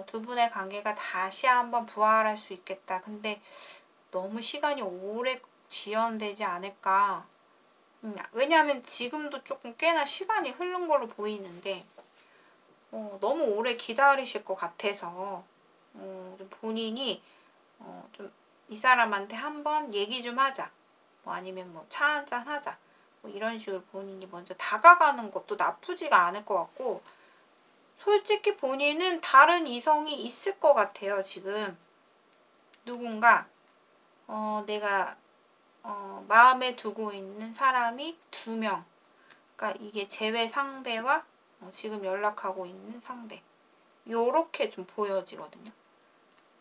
A: 두 분의 관계가 다시 한번 부활할 수 있겠다. 근데 너무 시간이 오래 지연되지 않을까. 왜냐하면 지금도 조금 꽤나 시간이 흐른 걸로 보이는데, 너무 오래 기다리실 것 같아서 좀 본인이 좀 이 사람한테 한번 얘기 좀 하자, 아니면 차 한잔 하자, 이런 식으로 본인이 먼저 다가가는 것도 나쁘지가 않을 것 같고, 솔직히 본인은 다른 이성이 있을 것 같아요. 지금 누군가 내가 마음에 두고 있는 사람이 2명, 그러니까 이게 재회 상대와 지금 연락하고 있는 상대, 요렇게 좀 보여지거든요.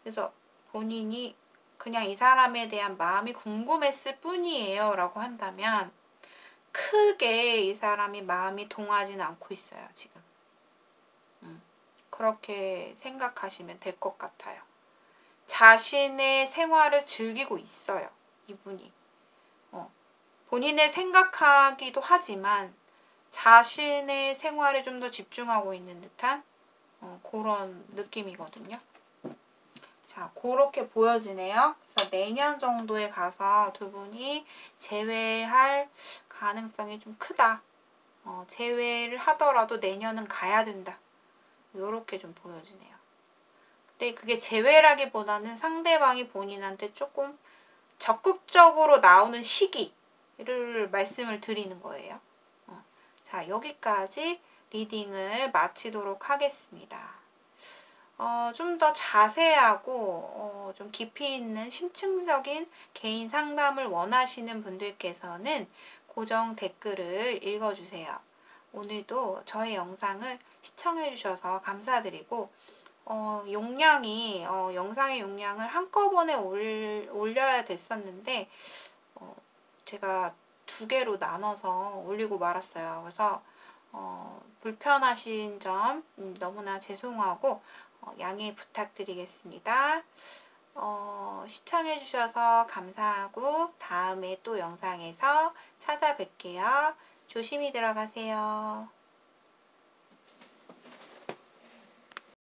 A: 그래서 본인이 그냥 이 사람에 대한 마음이 궁금했을 뿐이에요 라고 한다면, 크게 이 사람이 마음이 동하진 않고 있어요, 지금. 그렇게 생각하시면 될 것 같아요. 자신의 생활을 즐기고 있어요, 이분이. 본인을 생각하기도 하지만 자신의 생활에 좀 더 집중하고 있는 듯한 그런 느낌이거든요. 자, 그렇게 보여지네요. 그래서 내년 정도에 가서 두 분이 재회할 가능성이 좀 크다. 재회를 하더라도 내년은 가야 된다. 이렇게 좀 보여지네요. 근데 그게 재회라기보다는 상대방이 본인한테 조금 적극적으로 나오는 시기를 말씀을 드리는 거예요. 자, 여기까지 리딩을 마치도록 하겠습니다. 좀 더 자세하고 좀 깊이 있는 심층적인 개인 상담을 원하시는 분들께서는 고정 댓글을 읽어주세요. 오늘도 저의 영상을 시청해주셔서 감사드리고, 영상의 용량을 한꺼번에 올려야 됐었는데, 제가 2개로 나눠서 올리고 말았어요. 그래서 불편하신 점 너무나 죄송하고 양해 부탁드리겠습니다. 시청해주셔서 감사하고 다음에 또 영상에서 찾아뵐게요. 조심히 들어가세요.